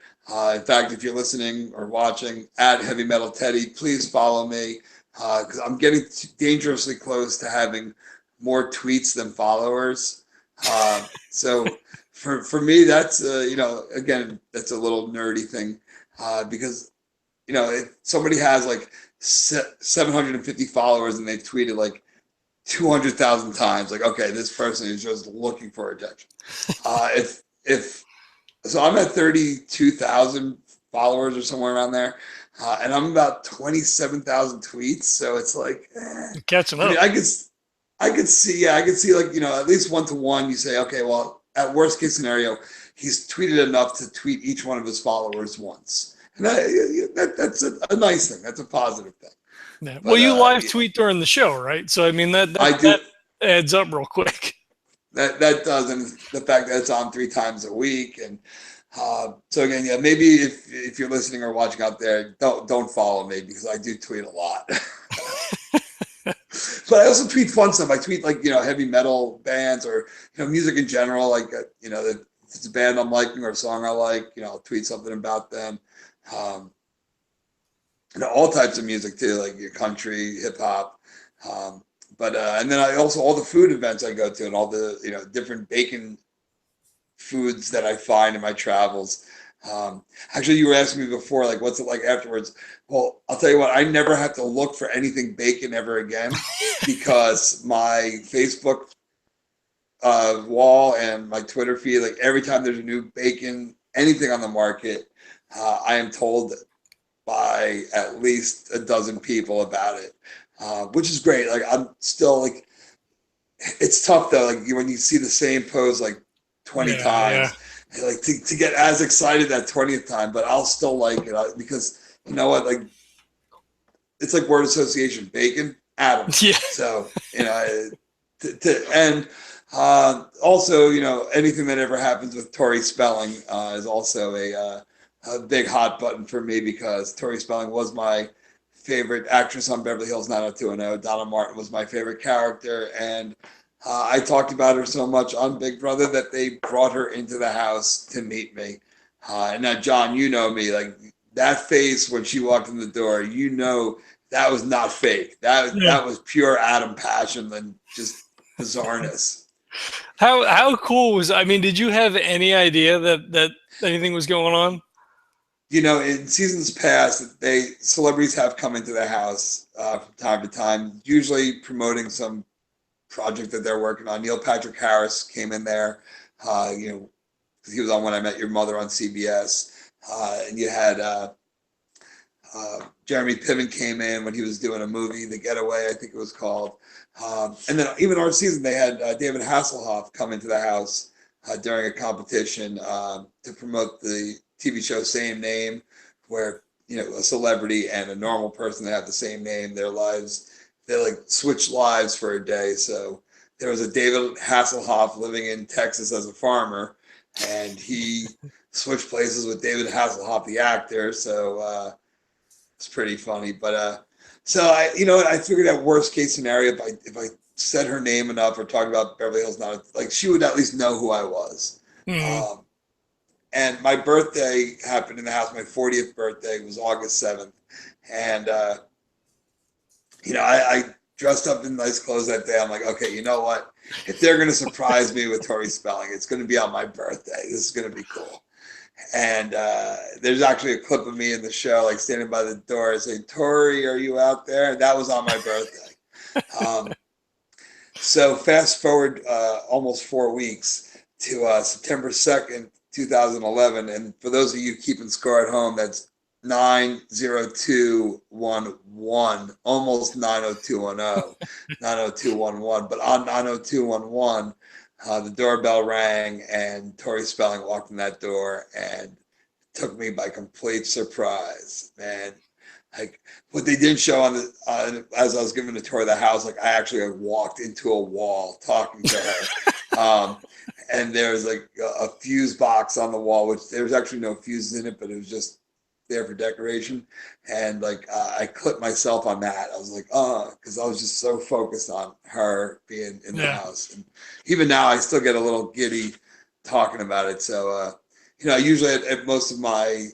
In fact, if you're listening or watching at Heavy Metal Teddy, please follow me because I'm getting dangerously close to having more tweets than followers. So for me, that's again that's a little nerdy thing because if somebody has like 750 followers and they tweeted like 200,000 times. Like, okay, this person is just looking for attention. If so, I'm at 32,000 followers or somewhere around there, and I'm about 27,000 tweets. So it's like, You're catching I mean, up. I could see like at least 1 to 1. You say, okay, well, at worst case scenario, he's tweeted enough to tweet each one of his followers once, and that's a nice thing. That's a positive thing. Yeah. Well, But you live tweet during the show, right? So I mean I that do. adds up real quick. That does, and the fact that it's on 3 times a week, and so again, yeah, maybe if you're listening or watching out there, don't follow me because I do tweet a lot. But I also tweet fun stuff. I tweet like heavy metal bands or music in general. Like if it's a band I'm liking or a song I like, I'll tweet something about them. Um, all types of music too, like your country, hip hop. Um, but and then I also all the food events I go to and all the different bacon foods that I find in my travels. Actually, you were asking me before, like, what's it like afterwards? Well, I'll tell you what, I never have to look for anything bacon ever again because my Facebook wall and my Twitter feed, like every time there's a new bacon, anything on the market, I am told by at least a dozen people about it, which is great. Like, I'm still like, it's tough though. Like when you see the same pose like 20 Yeah, yeah. times, like to get as excited that 20th time, but I'll still like it because you know what? Like it's like word association, bacon, Adam. Yeah. So and also anything that ever happens with Tori Spelling is also a big hot button for me because Tori Spelling was my favorite actress on Beverly Hills 90210. Donna Martin was my favorite character, and I talked about her so much on Big Brother that they brought her into the house to meet me. And now, John, you know me, like that face when she walked in the door, that was not fake. That Yeah. was pure Adam passion and just bizarreness. How cool was? I mean, did you have any idea that anything was going on? In seasons past, celebrities have come into the house from time to time, usually promoting some project that they're working on. Neil Patrick Harris came in there, uh, you know, 'cause he was on When I Met Your Mother on CBS, and you had Jeremy Piven came in when he was doing a movie, The Getaway, I think it was called. And then even our season, they had David Hasselhoff come into the house during a competition to promote the TV show Same Name, where a celebrity and a normal person that have the same name, their lives they like switch lives for a day. So there was a David Hasselhoff living in Texas as a farmer, and he switched places with David Hasselhoff, the actor. So it's pretty funny. But so I figured out worst case scenario if I said her name enough or talked about Beverly Hills, not like she would at least know who I was. Hmm. Um, and my birthday happened in the house. My 40th birthday was August 7th, and I dressed up in nice clothes that day. I'm like, okay, you know what? If they're gonna surprise me with Tori Spelling, it's gonna be on my birthday. This is gonna be cool. And there's actually a clip of me in the show, like standing by the door, saying, "Tori, are you out there?" And that was on my birthday. Um, so fast forward almost 4 weeks to September 2nd, 2011. And for those of you keeping score at home, that's 90211, almost 90210, 90211. But on 90211, the doorbell rang and Tori Spelling walked in that door and took me by complete surprise, man. Like what they didn't show on the as I was giving the tour of the house, like I actually walked into a wall talking to her. And there was like a fuse box on the wall, which there was actually no fuses in it, but it was just there for decoration. And like I clipped myself on that. I was like, oh, because I was just so focused on her being in the Yeah. house. And even now, I still get a little giddy talking about it. So, usually at most of my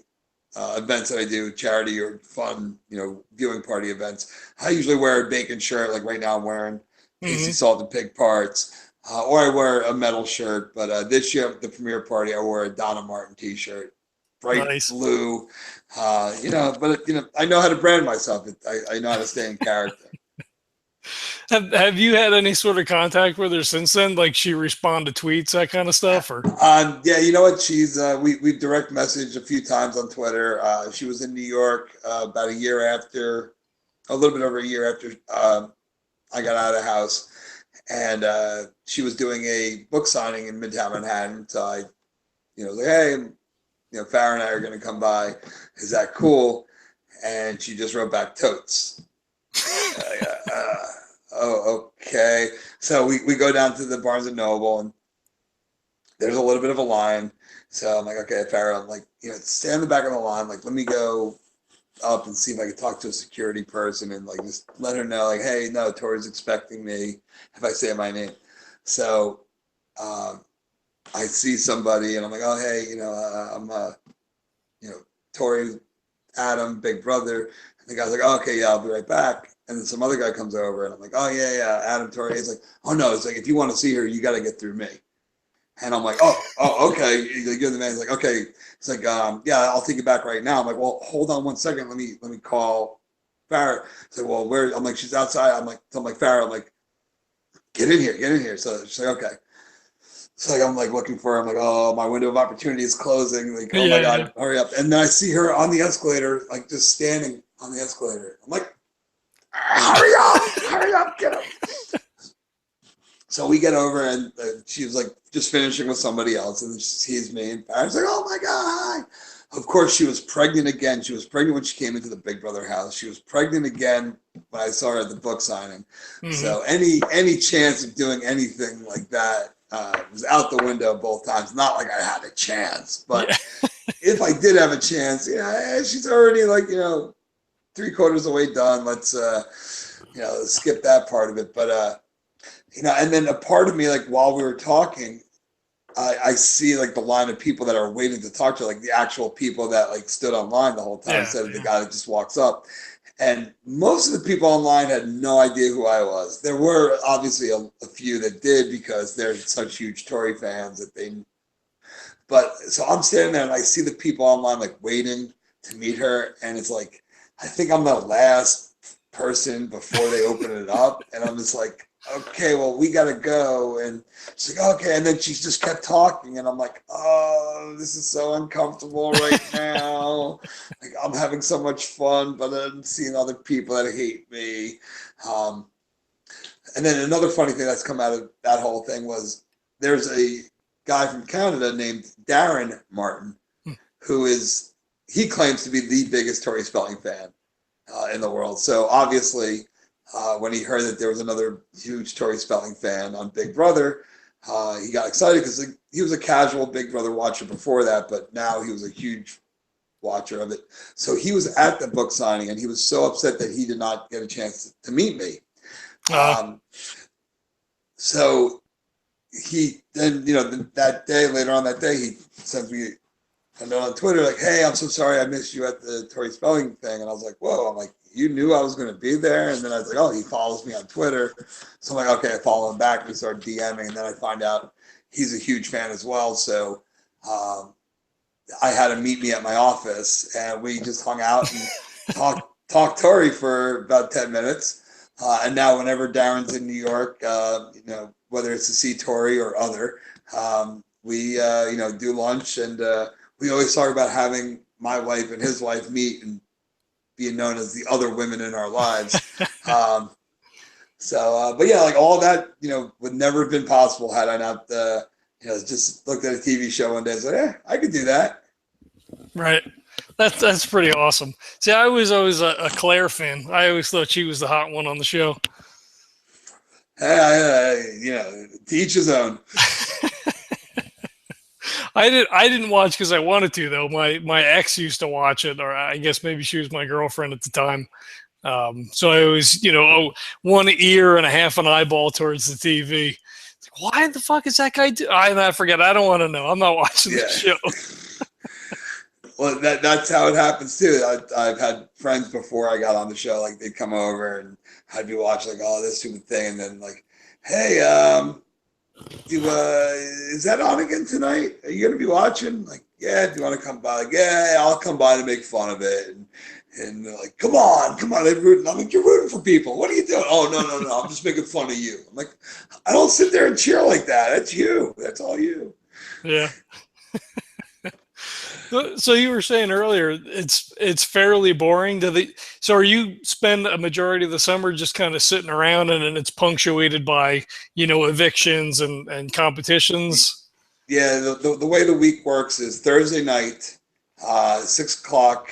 events that I do, charity or fun, viewing party events, I usually wear a bacon shirt. Like right now, I'm wearing Tasty Hmm. Salt and Pig Parts, or I wear a metal shirt. But this year at the premiere party, I wore a Donna Martin T-shirt, bright Nice. blue. But I know how to brand myself. I know how to stay in character. Have you had any sort of contact with her since then? Like she respond to tweets, that kind of stuff, or? Yeah, you know what? She's we've direct messaged a few times on Twitter. She was in New York about a year after, a little bit over a year after I got out of the house, and she was doing a book signing in Midtown Manhattan. So I, was like, hey, Farrah and I are going to come by. Is that cool? And she just wrote back totes. Oh, okay. So we go down to the Barnes and Noble, and there's a little bit of a line. So I'm like, okay, Farrah, I'm like, stay in the back of the line. Like, let me go up and see if I can talk to a security person and like just let her know, like, hey, no, Tori's expecting me if I say my name. So um, I see somebody and I'm like, oh, hey, I'm, Tori, Adam, big brother. And the guy's like, oh, okay, yeah, I'll be right back. And then some other guy comes over and I'm like, oh, yeah, Adam, Tori. He's like, oh, no, it's like, if you want to see her, you got to get through me. And I'm like, oh, okay. You're the man. He's like, okay. It's like, yeah, I'll take you back right now. I'm like, well, hold on 1 second. Let me call Farrah. It's like, well, where? I'm like, she's outside. I'm like, Farrah. I'm like, get in here, get in here. So she's like, okay. So like, I'm like looking for her. I'm like, oh, my window of opportunity is closing. Like, oh my Yeah, yeah. god, hurry up! And then I see her on the escalator, like just standing on the escalator. I'm like, hurry up, get him. So we get over and she was like just finishing with somebody else and she sees me and Farrah's like, oh my God, hi. Of course, she was pregnant again. She was pregnant when she came into the Big Brother house. She was pregnant again when I saw her at the book signing. Hmm. So any chance of doing anything like that was out the window both times. Not like I had a chance, Yeah. but if I did have a chance, she's already like, 3/4 the way done. Let's skip that part of it. But and then a part of me, like while we were talking, I see like the line of people that are waiting to talk to her, like the actual people that like stood online the whole time Yeah, instead of the yeah. guy that just walks up. And most of the people online had no idea who I was. There were obviously a few that did because they're such huge Tori fans that they. But so I'm standing there and I see the people online like waiting to meet her, and it's like I think I'm the last person before they open it up, and I'm just like, okay, well we gotta go, and she's like, okay, and then she just kept talking, and I'm like, oh, this is so uncomfortable right now. Like I'm having so much fun, but I'm seeing other people that hate me. Um, and then another funny thing that's come out of that whole thing was there's a guy from Canada named Darren Martin who is he claims to be the biggest Tori Spelling fan in the world. So obviously, when he heard that there was another huge Tori Spelling fan on Big Brother, he got excited because he was a casual Big Brother watcher before that, but now he was a huge watcher of it. So he was at the book signing, and he was so upset that he did not get a chance to meet me. Um, so he then, that day, later on that day, he sends me a note on Twitter like, hey, I'm so sorry I missed you at the Tori Spelling thing. And I was like, whoa, I'm like, you knew I was going to be there? And then I was like, oh, he follows me on Twitter. So I'm like, okay, I follow him back. We start DMing. And then I find out he's a huge fan as well. So I had him meet me at my office, and we just hung out and talked Tori for about 10 minutes. And now whenever Darren's in New York, whether it's to see Tori or other, we, do lunch, and we always talk about having my wife and his wife meet and being known as the other women in our lives. But yeah, like all that, would never have been possible had I not, just looked at a TV show one day and said, yeah, I could do that. Right. That's pretty awesome. See, I was always a Claire fan. I always thought she was the hot one on the show. To each his own. I didn't watch because I wanted to, though. My ex used to watch it, or I guess maybe she was my girlfriend at the time. So I always, one ear and a half an eyeball towards the TV. It's like, why the fuck is that guy do? I forget. I don't want to know. I'm not watching the show. Well, that's how it happens too. I've had friends before I got on the show, like they'd come over and I'd be watching like, oh, this stupid thing, and then like, hey, is that on again tonight? Are you gonna be watching? Like, yeah. Do you want to come by? Like, yeah, I'll come by to make fun of it. And they're like, come on. They're rooting. I'm like, you're rooting for people. What are you doing? Oh, no. I'm just making fun of you. I'm like, I don't sit there and cheer like that. That's you. That's all you. Yeah. So you were saying earlier it's fairly boring. So are you spend a majority of the summer just kind of sitting around, and then it's punctuated by evictions and competitions? Yeah, the way the week works is Thursday night, 6 o'clock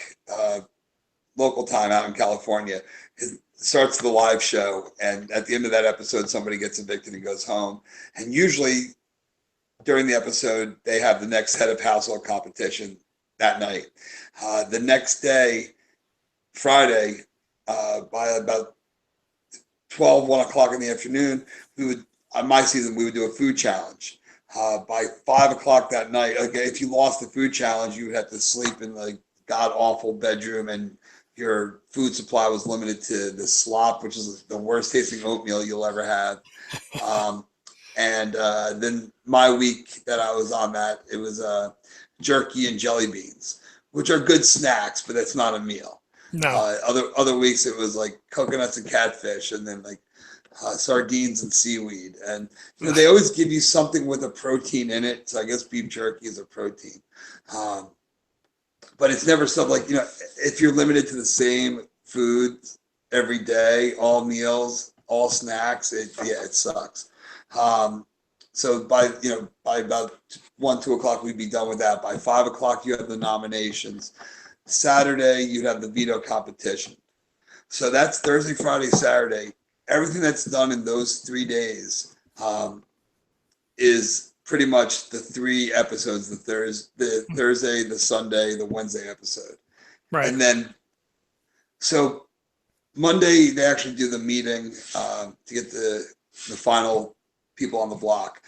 local time out in California. It starts the live show, and at the end of that episode, somebody gets evicted and goes home. And usually during the episode, they have the next head of household competition that night. The next day, Friday, by about 1 o'clock in the afternoon, on my season, we would do a food challenge. By 5 o'clock that night, okay, if you lost the food challenge, you would have to sleep in the god awful bedroom, and your food supply was limited to the slop, which is the worst tasting oatmeal you'll ever have. And then my week that I was on that, it was jerky and jelly beans, which are good snacks, but that's not a meal. No. Other weeks it was like coconuts and catfish, and then like sardines and seaweed. And they always give you something with a protein in it. So I guess beef jerky is a protein. But it's never stuff like, if you're limited to the same food every day, all meals, all snacks, it sucks. So by about 2 o'clock, we'd be done with that. By 5 o'clock, you have the nominations. Saturday, you'd have the veto competition. So that's Thursday, Friday, Saturday. Everything that's done in those 3 days is pretty much the 3 episodes: the Thursday, the Sunday, the Wednesday episode. Right. And then, so Monday they actually do the meeting to get the final people on the block.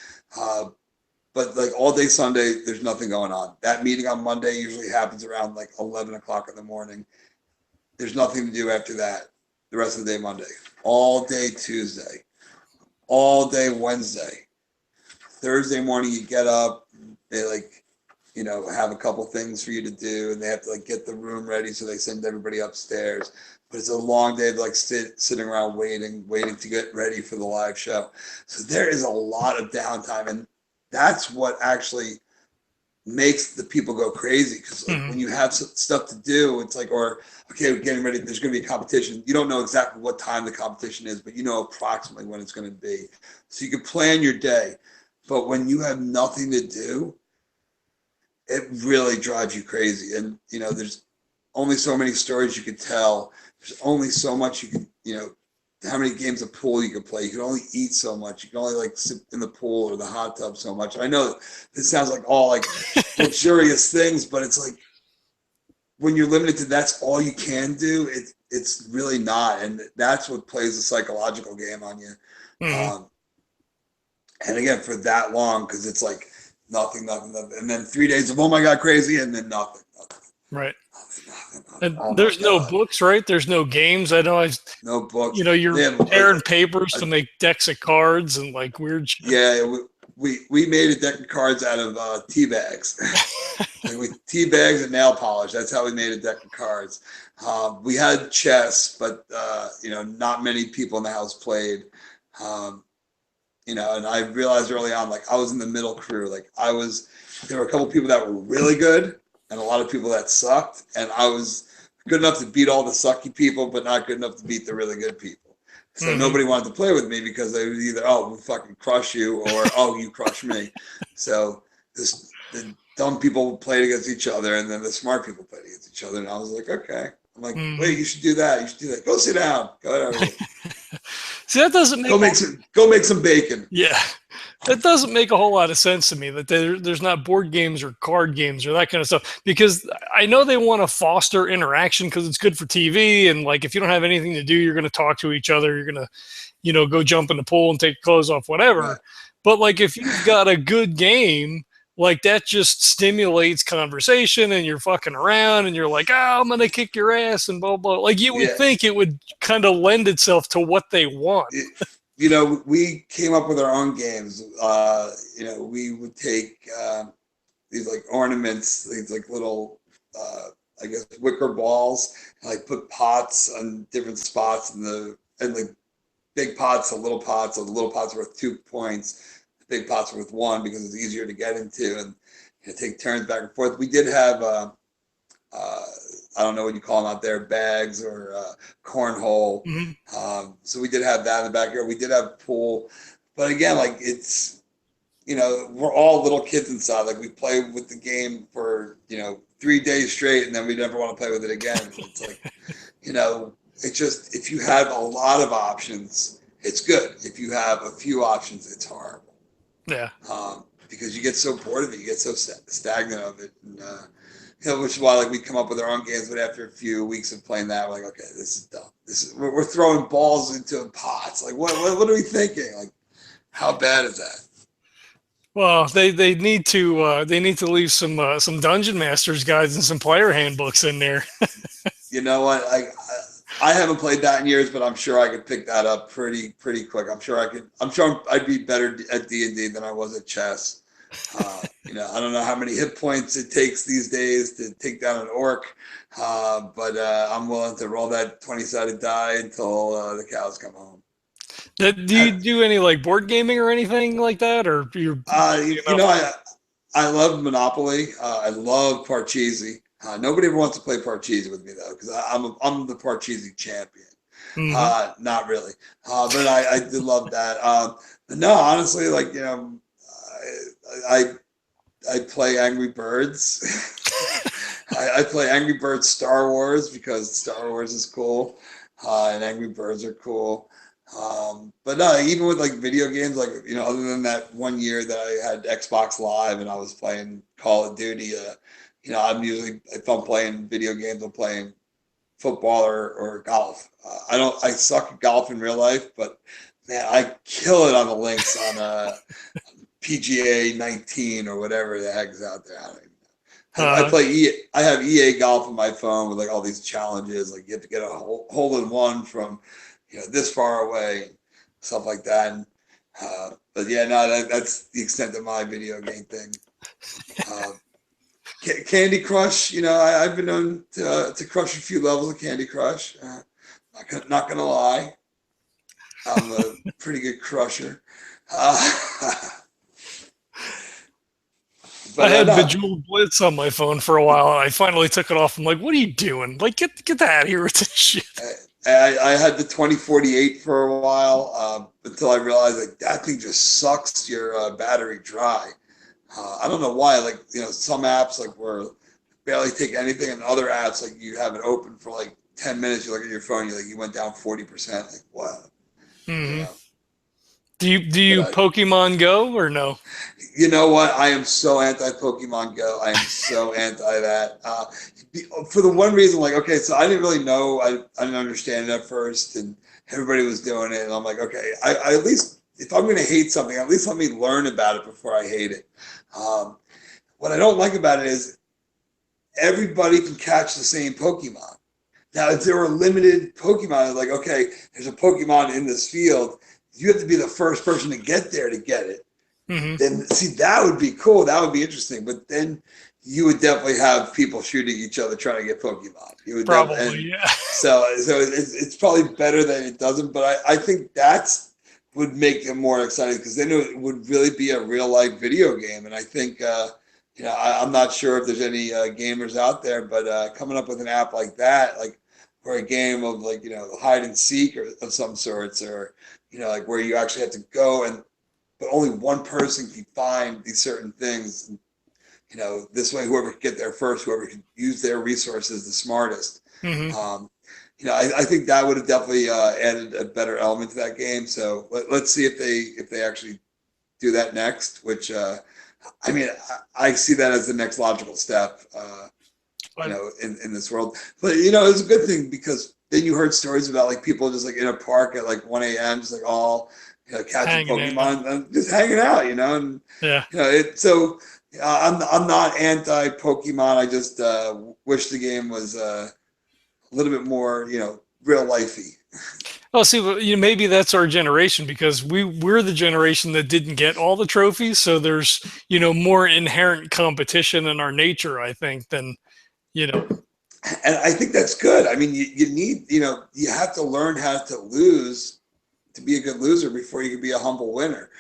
But like all day Sunday, there's nothing going on. That meeting on Monday usually happens around like 11 o'clock in the morning. there's nothing to do after that. The rest of the day Monday, all day Tuesday, all day Wednesday. Thursday morning you get up, they like, you know, have a couple things for you to do, and they have to like get the room ready, so they send everybody upstairs. But it's a long day of like sitting around waiting to get ready for the live show. So there is a lot of downtime, and that's what actually makes the people go crazy, because like Mm-hmm. when you have stuff to do, it's like, or okay, we're getting ready, there's going to be a competition, you don't know exactly what time the competition is, but you know approximately when it's going to be, so you can plan your day. But when you have nothing to do, it really drives you crazy. And you know, there's only so many stories you could tell, there's only so much you can, you know, how many games of pool you can play. You can only eat so much. You can only like sit in the pool or the hot tub so much. I know this sounds like all like luxurious things, but it's like when you're limited to that's all you can do, it's really not. And that's what plays a psychological game on you. Mm-hmm. Um, and again, for that long, because it's like nothing. And then 3 days of, oh my God, crazy. And then Right. nothing. And Oh my there's no God. books, right? There's no games. I know No books. They you're have like, tearing papers to make decks of cards and like weird shit. yeah, we made a deck of cards out of tea bags. Like with tea bags and nail polish. That's how we made a deck of cards. We had chess, but you know, not many people in the house played. Um, you know, and I realized early on, like I was in the middle crew. Like there were a couple people that were really good, and a lot of people that sucked, and I was good enough to beat all the sucky people, but not good enough to beat the really good people. So Mm-hmm. nobody wanted to play with me because they would either, oh, we fucking crush you, or oh, you crush me. So the dumb people played against each other, and then the smart people played against each other. And I was like, okay. I'm like, Mm-hmm. wait, you should do that. You should do that. Go sit down. Go ahead. See, that doesn't make Go make some bacon. yeah, that doesn't make a whole lot of sense to me that there's not board games or card games or that kind of stuff, because I know they want to foster interaction because it's good for TV, and like if you don't have anything to do, you're going to talk to each other, you're going to go jump in the pool and take your clothes off, whatever. Right. But like if you've got a good game, like that just stimulates conversation and you're fucking around and you're like, oh, I'm gonna kick your ass and blah blah. Like you would Yeah. think it would kind of lend itself to what they want. You know, we came up with our own games. You know, we would take these like ornaments, these like little, I guess, wicker balls, and like put pots on different spots and like big pots, the little pots worth 2 points, the big pots worth one because it's easier to get into, and you know, take turns back and forth. We did have uh, I don't know what you call them out there, bags or cornhole. Mm-hmm. So we did have that in the backyard. We did have a pool, but again, like it's, you know, we're all little kids inside. Like we play with the game for, you know, 3 days straight, and then we never want to play with it again. It's like, you know, it's just if you have a lot of options, it's good. If you have a few options, it's horrible. Yeah. Because you get so bored of it, you get so stagnant of it, and you know, which is why like we come up with our own games. But after a few weeks of playing that, we're like, okay, this is dumb. We're throwing balls into pots. Like, what are we thinking? Like, how bad is that? Well, they need to leave some dungeon masters guides and some player handbooks in there. You know what? I haven't played that in years, but I'm sure I could pick that up pretty quick. I'm sure I could. I'm sure I'd be better at D&D than I was at chess. You know, I don't know how many hit points it takes these days to take down an orc, but I'm willing to roll that 20-sided die until the cows come home. Do you do any like board gaming or anything like that, or you're You know, I love Monopoly. I love Parcheesi. Nobody ever wants to play Parcheesi with me though, because I'm the Parcheesi champion. mm-hmm. Not really, but I did love that. But no, honestly, like you know, I I play Angry Birds. I play Angry Birds Star Wars because Star Wars is cool, and Angry Birds are cool. But no, even with like video games, like you know, other than that one year that I had Xbox Live and I was playing Call of Duty, you know, I'm usually if I'm playing video games, I'm playing football or golf. I suck at golf in real life, but man, I kill it on the links on PGA 19 or whatever the heck's out there. I don't even know. I Uh, play I have EA Golf on my phone with like all these challenges, like you have to get a hole in one from, this far away, stuff like that. And, but yeah, no, that's the extent of my video game thing. Uh, Candy Crush, I've been known to crush a few levels of Candy Crush. Not gonna lie, I'm a pretty good crusher. Uh, I but had no, Bejeweled Blitz on my phone for a while, and I finally took it off. I'm like, "What are you doing? Like, get that out of here with this shit." I had the 2048 for a while until I realized like that thing just sucks your battery dry. I don't know why. Like some apps like where barely take anything, and other apps like you have it open for like 10 minutes. You look at your phone, you went down 40%. Like what? You Hmm. know. Do you But Pokemon Go or no? you know what? I am so anti Pokemon Go. I am so anti that. For the one reason, like, okay, so I didn't really know, I didn't understand it at first, and everybody was doing it, and I'm like, okay, I at least if I'm gonna hate something, at least let me learn about it before I hate it. Um, what I don't like about it is everybody can catch the same Pokemon. Now, if there were limited Pokemon, like, okay, there's a Pokemon in this field, you have to be the first person to get there to get it. Hmm. Then see that would be cool. That would be interesting. But then you would definitely have people shooting each other trying to get Pokemon. You would definitely, Probably, and yeah. so it's probably better that it doesn't. But I think that's would make it more exciting because then it would really be a real life video game. And I think I'm not sure if there's any gamers out there, but coming up with an app like that, like for a game of like hide and seek or of some sorts, or like where you actually have to go and but only one person can find these certain things. This way, whoever can get there first, whoever can use their resources the smartest. Hmm. Um, I think that would have definitely added a better element to that game. So let's see if they actually do that next. Which I mean, I see that as the next logical step. But In this world, but it's a good thing because then you heard stories about like people just like in a park at like 1 a.m. just like all catching hanging out. Pokemon and just hanging out, and Yeah. it. So I'm not anti Pokemon. I just wish the game was a little bit more real lifey. Well, see, maybe that's our generation because we're the generation that didn't get all the trophies, so there's more inherent competition in our nature, I think, than you know. And I think that's good. I mean, you need you have to learn how to lose to be a good loser before you can be a humble winner.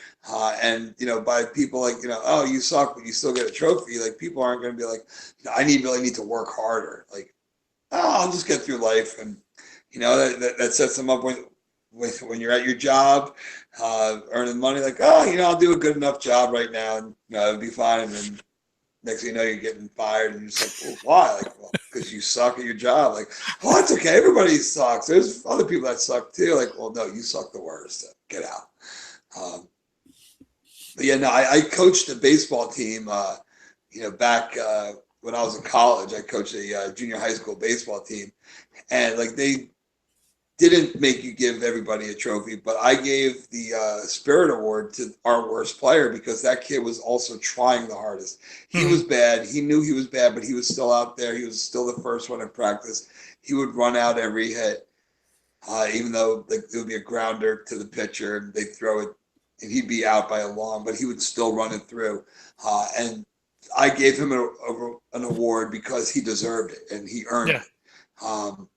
And by people like oh you suck but you still get a trophy. Like people aren't going to be like I really need to work harder. Like oh I'll just get through life and that sets them up with when you're at your job earning money. Like oh I'll do a good enough job right now and it'll be fine. And then next thing you know you're getting fired and you're just like well, why? Like well because you suck at your job. Like oh that's okay. Everybody sucks. There's other people that suck too. Like well no you suck the worst. So get out. Um, but yeah, no, I coached a baseball team. Back when I was in college, I coached a junior high school baseball team, and like they didn't make you give everybody a trophy, but I gave the Spirit Award to our worst player because that kid was also trying the hardest. He Hmm. was bad. He knew he was bad, but he was still out there. He was still the first one in practice. He would run out every hit, even though like, it would be a grounder to the pitcher and they throw it and he'd be out by a long, but he would still run it through. And I gave him an award because he deserved it and he earned Yeah. it. Um,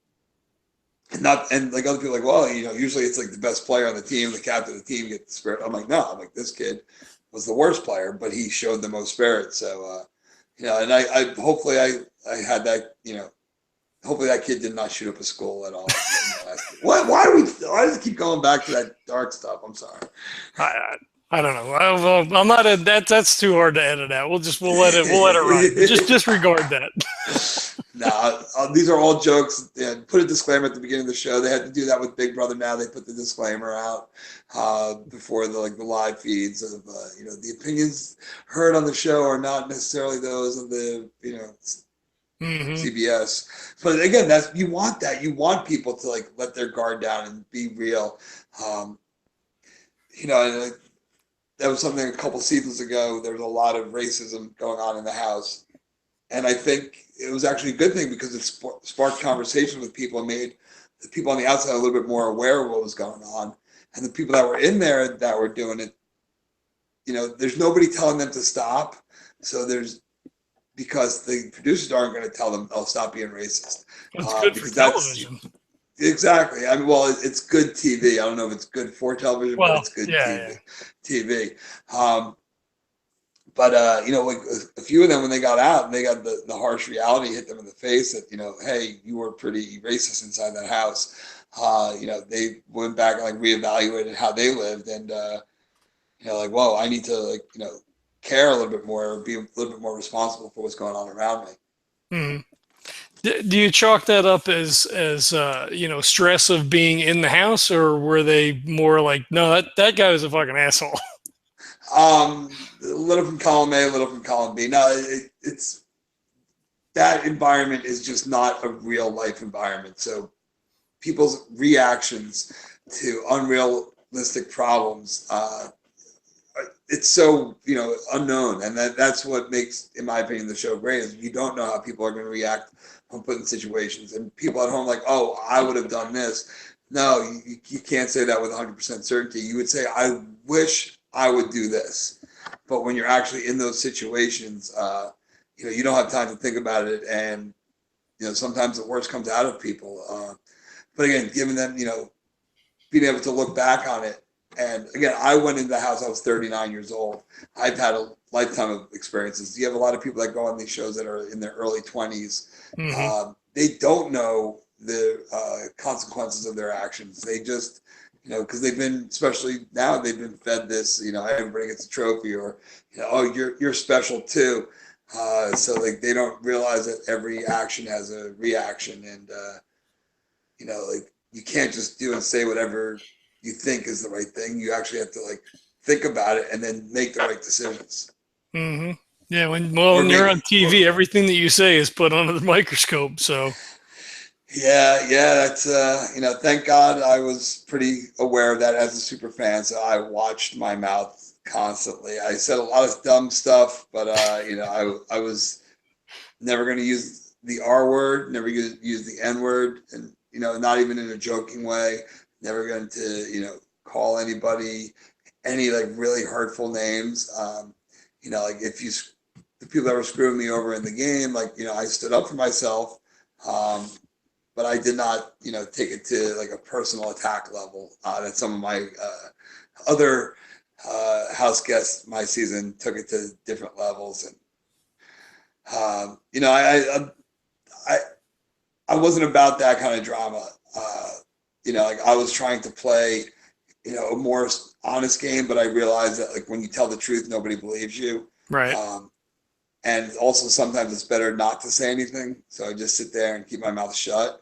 and not and like other people are like well usually it's like the best player on the team the captain of the team gets the spirit. I'm like no, I'm like this kid was the worst player but he showed the most spirit. So and I hopefully I had that hopefully that kid did not shoot up a school at all in the last game. Why are we why does it keep going back to that dark stuff? I'm sorry. I, I don't know. Well, I'm not a that. That's too hard to edit out. We'll let it ride. Just disregard that. Nah, these are all jokes. Yeah, put a disclaimer at the beginning of the show. They had to do that with Big Brother. Now they put the disclaimer out before the live feeds of the opinions heard on the show are not necessarily those of the Hmm. CBS. But again, that's you want that. You want people to like let their guard down and be real. Um, and that was something a couple seasons ago. There was a lot of racism going on in the house, And I think it was actually a good thing because it sparked conversations with people and made the people on the outside a little bit more aware of what was going on. And the people that were in there that were doing it, there's nobody telling them to stop. So because the producers aren't going to tell them, oh, stop being racist. It's good for Because that's television. exactly. I mean, well, it's good TV. I don't know if it's good for television, but Well, it's good yeah. TV. But like a few of them when they got out and they got the harsh reality hit them in the face that hey, you were pretty racist inside that house. They went back and like reevaluated how they lived and like whoa, I need to like care a little bit more, be a little bit more responsible for what's going on around me. Mhm. Do you chalk that up as stress of being in the house, or were they more like, no, that guy was a fucking asshole? A little from column A, a little from column B. No, it's that environment is just not a real life environment. So people's reactions to unrealistic problems, it's so unknown, and that's what makes, in my opinion, the show great. Is you don't know how people are going to react when put in situations, and people at home like, oh, I would have done this. No, you can't say that with 100% certainty. You would say, I wish I would do this, but when you're actually in those situations, you don't have time to think about it, and sometimes the worst comes out of people. But again, giving them, being able to look back on it. And again, I went into the house, I was 39 years old. I've had a lifetime of experiences. You have a lot of people that go on these shows that are in their early 20s. Hmm. They don't know the consequences of their actions. They just, because they've been, especially now, they've been fed this, everybody gets a trophy or, oh, you're special too. So like they don't realize that every action has a reaction and, like you can't just do and say whatever you think is the right thing. You actually have to like think about it and then make the right decisions. Hmm. Yeah, Or when you're make on TV, everything that you say is put under the microscope. So, yeah, that's thank God I was pretty aware of that as a super fan. So I watched my mouth constantly. I said a lot of dumb stuff, but I was never going to use the R word, never use the N word, and not even in a joking way. Never going to call anybody any like really hurtful names. Like if the people that were screwing me over in the game, like I stood up for myself, um, but I did not take it to like a personal attack level that some of my other house guests my season took it to different levels and. I I wasn't about that kind of drama. Like I was trying to play, a more honest game, but I realized that like when you tell the truth, nobody believes you. right. Um, and also sometimes it's better not to say anything. So I just sit there and keep my mouth shut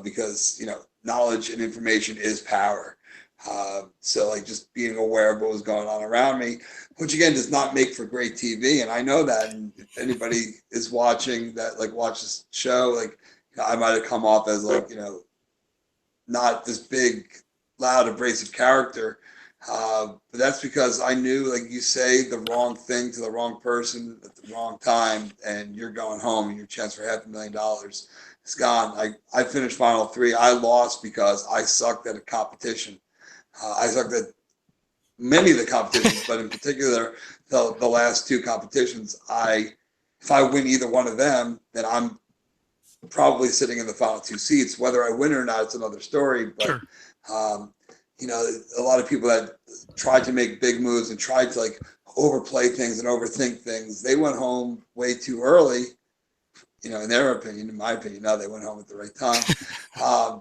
because knowledge and information is power. So like just being aware of what was going on around me, which again does not make for great TV, and I know that. And if anybody is watching that, like watch this show, like I might have come off as like not this big, loud, abrasive character. But that's because I knew, like, you say the wrong thing to the wrong person at the wrong time, and you're going home, and your chance for $500,000 is gone. I finished Final Three. I lost because I sucked at a competition. I sucked at many of the competitions, but in particular, the last two competitions, if I win either one of them, then I'm probably sitting in the final two seats. Whether I win or not, it's another story. But Sure. um, a lot of people that tried to make big moves and tried to like overplay things and overthink things, they went home way too early. In their opinion, in my opinion, no, they went home at the right time.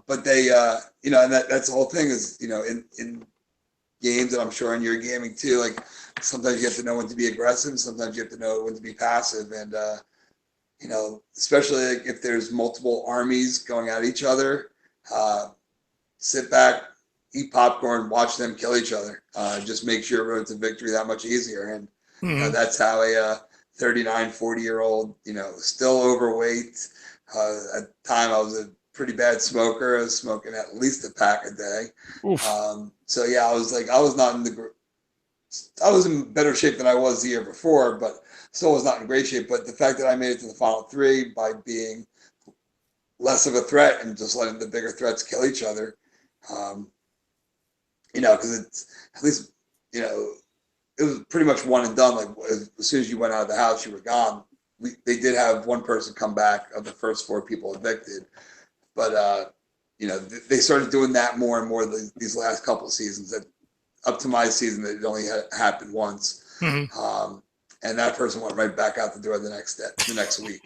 But they, and that's the whole thing is, in games, and I'm sure in your gaming too, like sometimes you have to know when to be aggressive, sometimes you have to know when to be passive, and especially like if there's multiple armies going at each other, uh, sit back, eat popcorn, watch them kill each other. Just makes your road to victory that much easier. And, Hmm. that's how a 39, 40-year-old, still overweight. At the time, I was a pretty bad smoker. I was smoking at least a pack a day. Oof. So, yeah, I was like, I was not in the I was in better shape than I was the year before, but still was not in great shape. But the fact that I made it to the final three by being less of a threat and just letting the bigger threats kill each other, um, because it's at least, it was pretty much one and done. Like as soon as you went out of the house, you were gone. They did have one person come back of the first four people evicted, but they started doing that more and more these last couple of seasons. That up to my season, it only happened once, and that person went right back out the door the next week.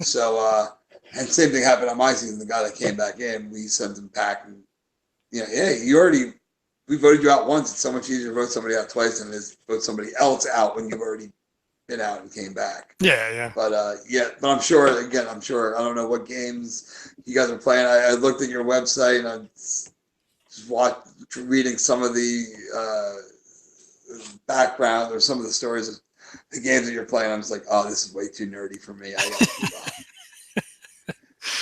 So and same thing happened on my season. The guy that came back in, we sent him back, and hey, we voted you out once. It's so much easier to vote somebody out twice than it is to vote somebody else out when you've already been out and came back. Yeah. But but I'm sure, I don't know what games you guys are playing. I looked at your website and I'm just reading some of the background or some of the stories of the games that you're playing. I'm just like, oh, this is way too nerdy for me. I gotta move on.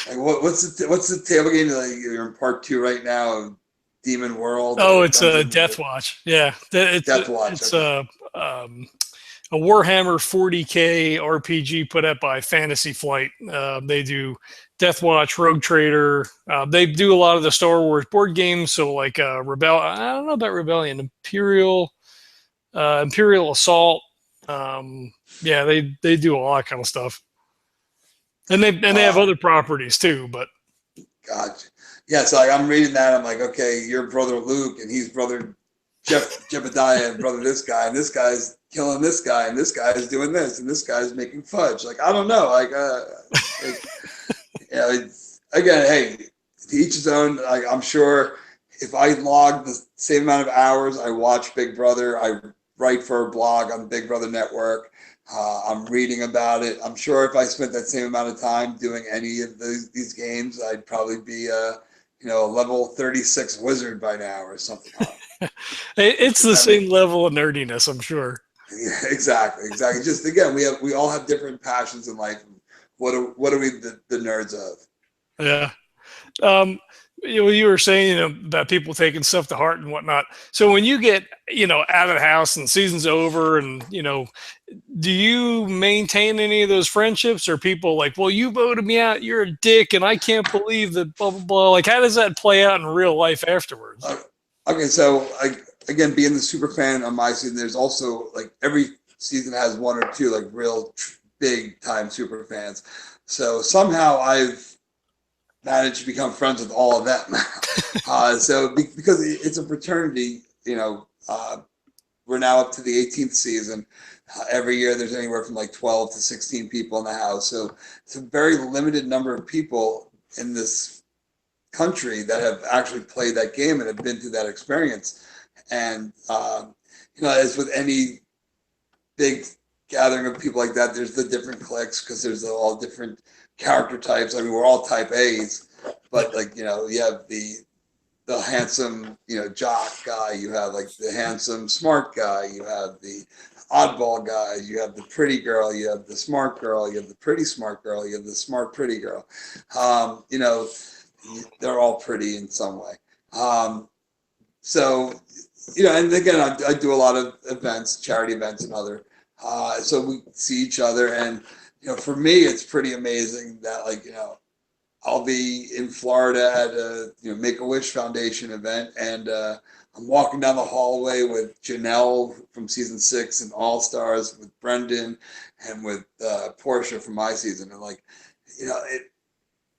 Like, what's the table game that you're in part 2 right now of Demon World? Oh, it's a Death Watch. Yeah, Death Watch. It's a Warhammer 40K RPG put out by Fantasy Flight. They do Death Watch, Rogue Trader. They do a lot of the Star Wars board games. So like I don't know about Rebellion, Imperial Assault. Yeah, they do all that kind of stuff. And they have other properties too, but gotcha. Yeah, so like, I'm reading that. I'm like, okay, you're brother Luke, and he's brother Jebediah, and brother this guy, and this guy's killing this guy, and this guy's doing this, and this guy's making fudge. Like, I don't know. Again, hey, to each his own. Like, I'm sure if I log the same amount of hours I watch Big Brother, I write for a blog on Big Brother Network. I'm reading about it. I'm sure if I spent that same amount of time doing any of these games, I'd probably be a level 36 wizard by now or something. It's the same level of nerdiness, I'm sure. Yeah, exactly. Just again, we all have different passions in life. What are we the nerds of? Yeah. You were saying about people taking stuff to heart and whatnot. So when you get out of the house and the season's over, and do you maintain any of those friendships, or people like, well, you voted me out, you're a dick, and I can't believe that blah blah blah? Like, how does that play out in real life afterwards? Okay, so again, being the super fan on my season, there's also like every season has one or two like real big time super fans. So somehow I've managed to become friends with all of them. Because it's a fraternity, we're now up to the 18th season. Every year there's anywhere from like 12 to 16 people in the house. So it's a very limited number of people in this country that have actually played that game and have been through that experience. And, as with any big gathering of people like that, there's the different cliques because there's all different character types. I mean, we're all type A's, but like, you have the handsome, jock guy, you have like the handsome smart guy, you have the oddball guy, you have the pretty girl, you have the smart girl, you have the pretty smart girl, you have the smart pretty girl. They're all pretty in some way. And again, I do a lot of events, charity events and other, so we see each other. And, for me, it's pretty amazing that I'll be in Florida at a Make-A-Wish Foundation event, and I'm walking down the hallway with Janelle from season 6 and All Stars, with Brendan, and with Portia from my season. And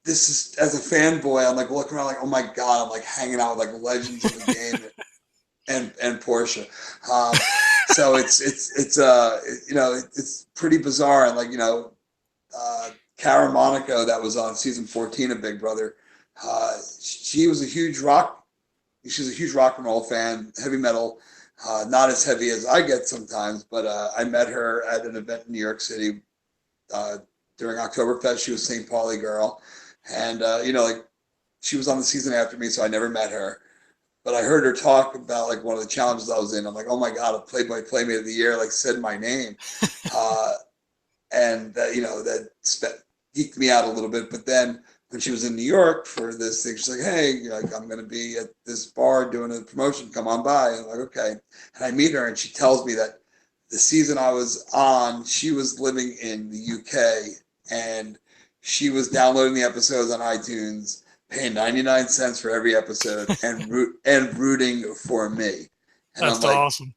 this is, as a fanboy, I'm like looking around like, oh my god, I'm like hanging out with like legends of the game and Portia. So it's pretty bizarre. And Cara Monaco, that was on season 14 of Big Brother, she's a huge rock and roll fan, heavy metal, not as heavy as I get sometimes, but I met her at an event in New York City during Oktoberfest. She was St. Pauli girl, and she was on the season after me, so I never met her. But I heard her talk about like one of the challenges I was in. I'm like, oh my god, a Playboy Playmate of the Year like said my name, and that geeked me out a little bit. But then when she was in New York for this thing, she's like, hey, like, I'm going to be at this bar doing a promotion. Come on by. And I'm like, okay. And I meet her and she tells me that the season I was on, she was living in the UK and she was downloading the episodes on iTunes, paying 99 cents for every episode and rooting for me. And I'm That's like, awesome.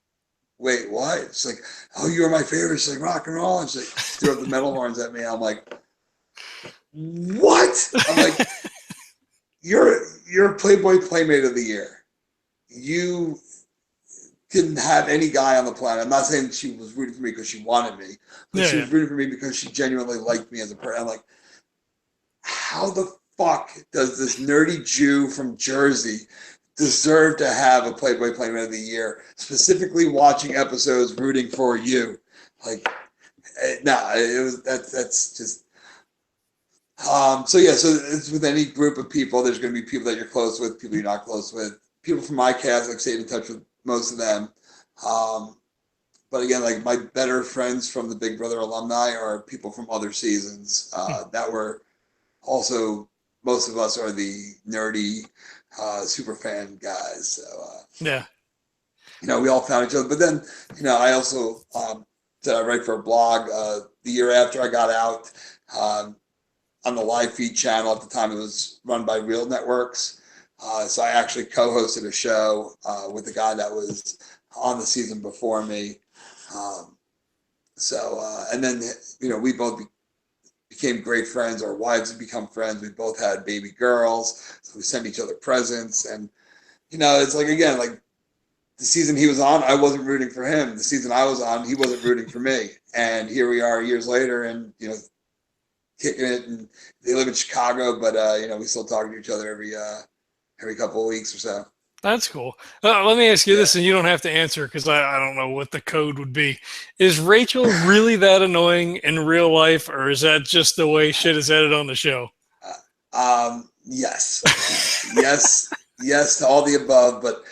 wait, what? She's like, oh, you were my favorite. She's like, rock and roll. And she like, threw up the metal horns at me. I'm like, what? I'm like, you're Playboy Playmate of the Year. You didn't have any guy on the planet. I'm not saying she was rooting for me because she wanted me, but Yeah, she yeah. was rooting for me because she genuinely liked me as a person. I'm like, how the fuck does this nerdy Jew from Jersey deserve to have a Playboy Playmate of the Year? Specifically, watching episodes, rooting for you. Like, nah, it was that's just. So yeah, so it's with any group of people. There's going to be people that you're close with, people you're not close with. People from my cast, I've stayed in touch with most of them. Um, but again, like my better friends from the Big Brother alumni are people from other seasons that were also, most of us are the nerdy super fan guys. So Yeah. we all found each other. But then I also did I write for a blog the year after I got out. Um, on the live feed channel at the time. It was run by Real Networks. So I actually co-hosted a show with the guy that was on the season before me. Um, and then, we both became great friends. Our wives had become friends. We both had baby girls. So we sent each other presents. And, it's like, again, like the season he was on, I wasn't rooting for him. The season I was on, he wasn't rooting for me. And here we are years later and, kicking it, and they live in Chicago, but we still talk to each other every couple of weeks or so. That's cool. Let me ask you Yeah. this, and you don't have to answer because I don't know what the code would be. Is Rachel really that annoying in real life, or is that just the way shit is edited on the show? Yes, yes to all the above, but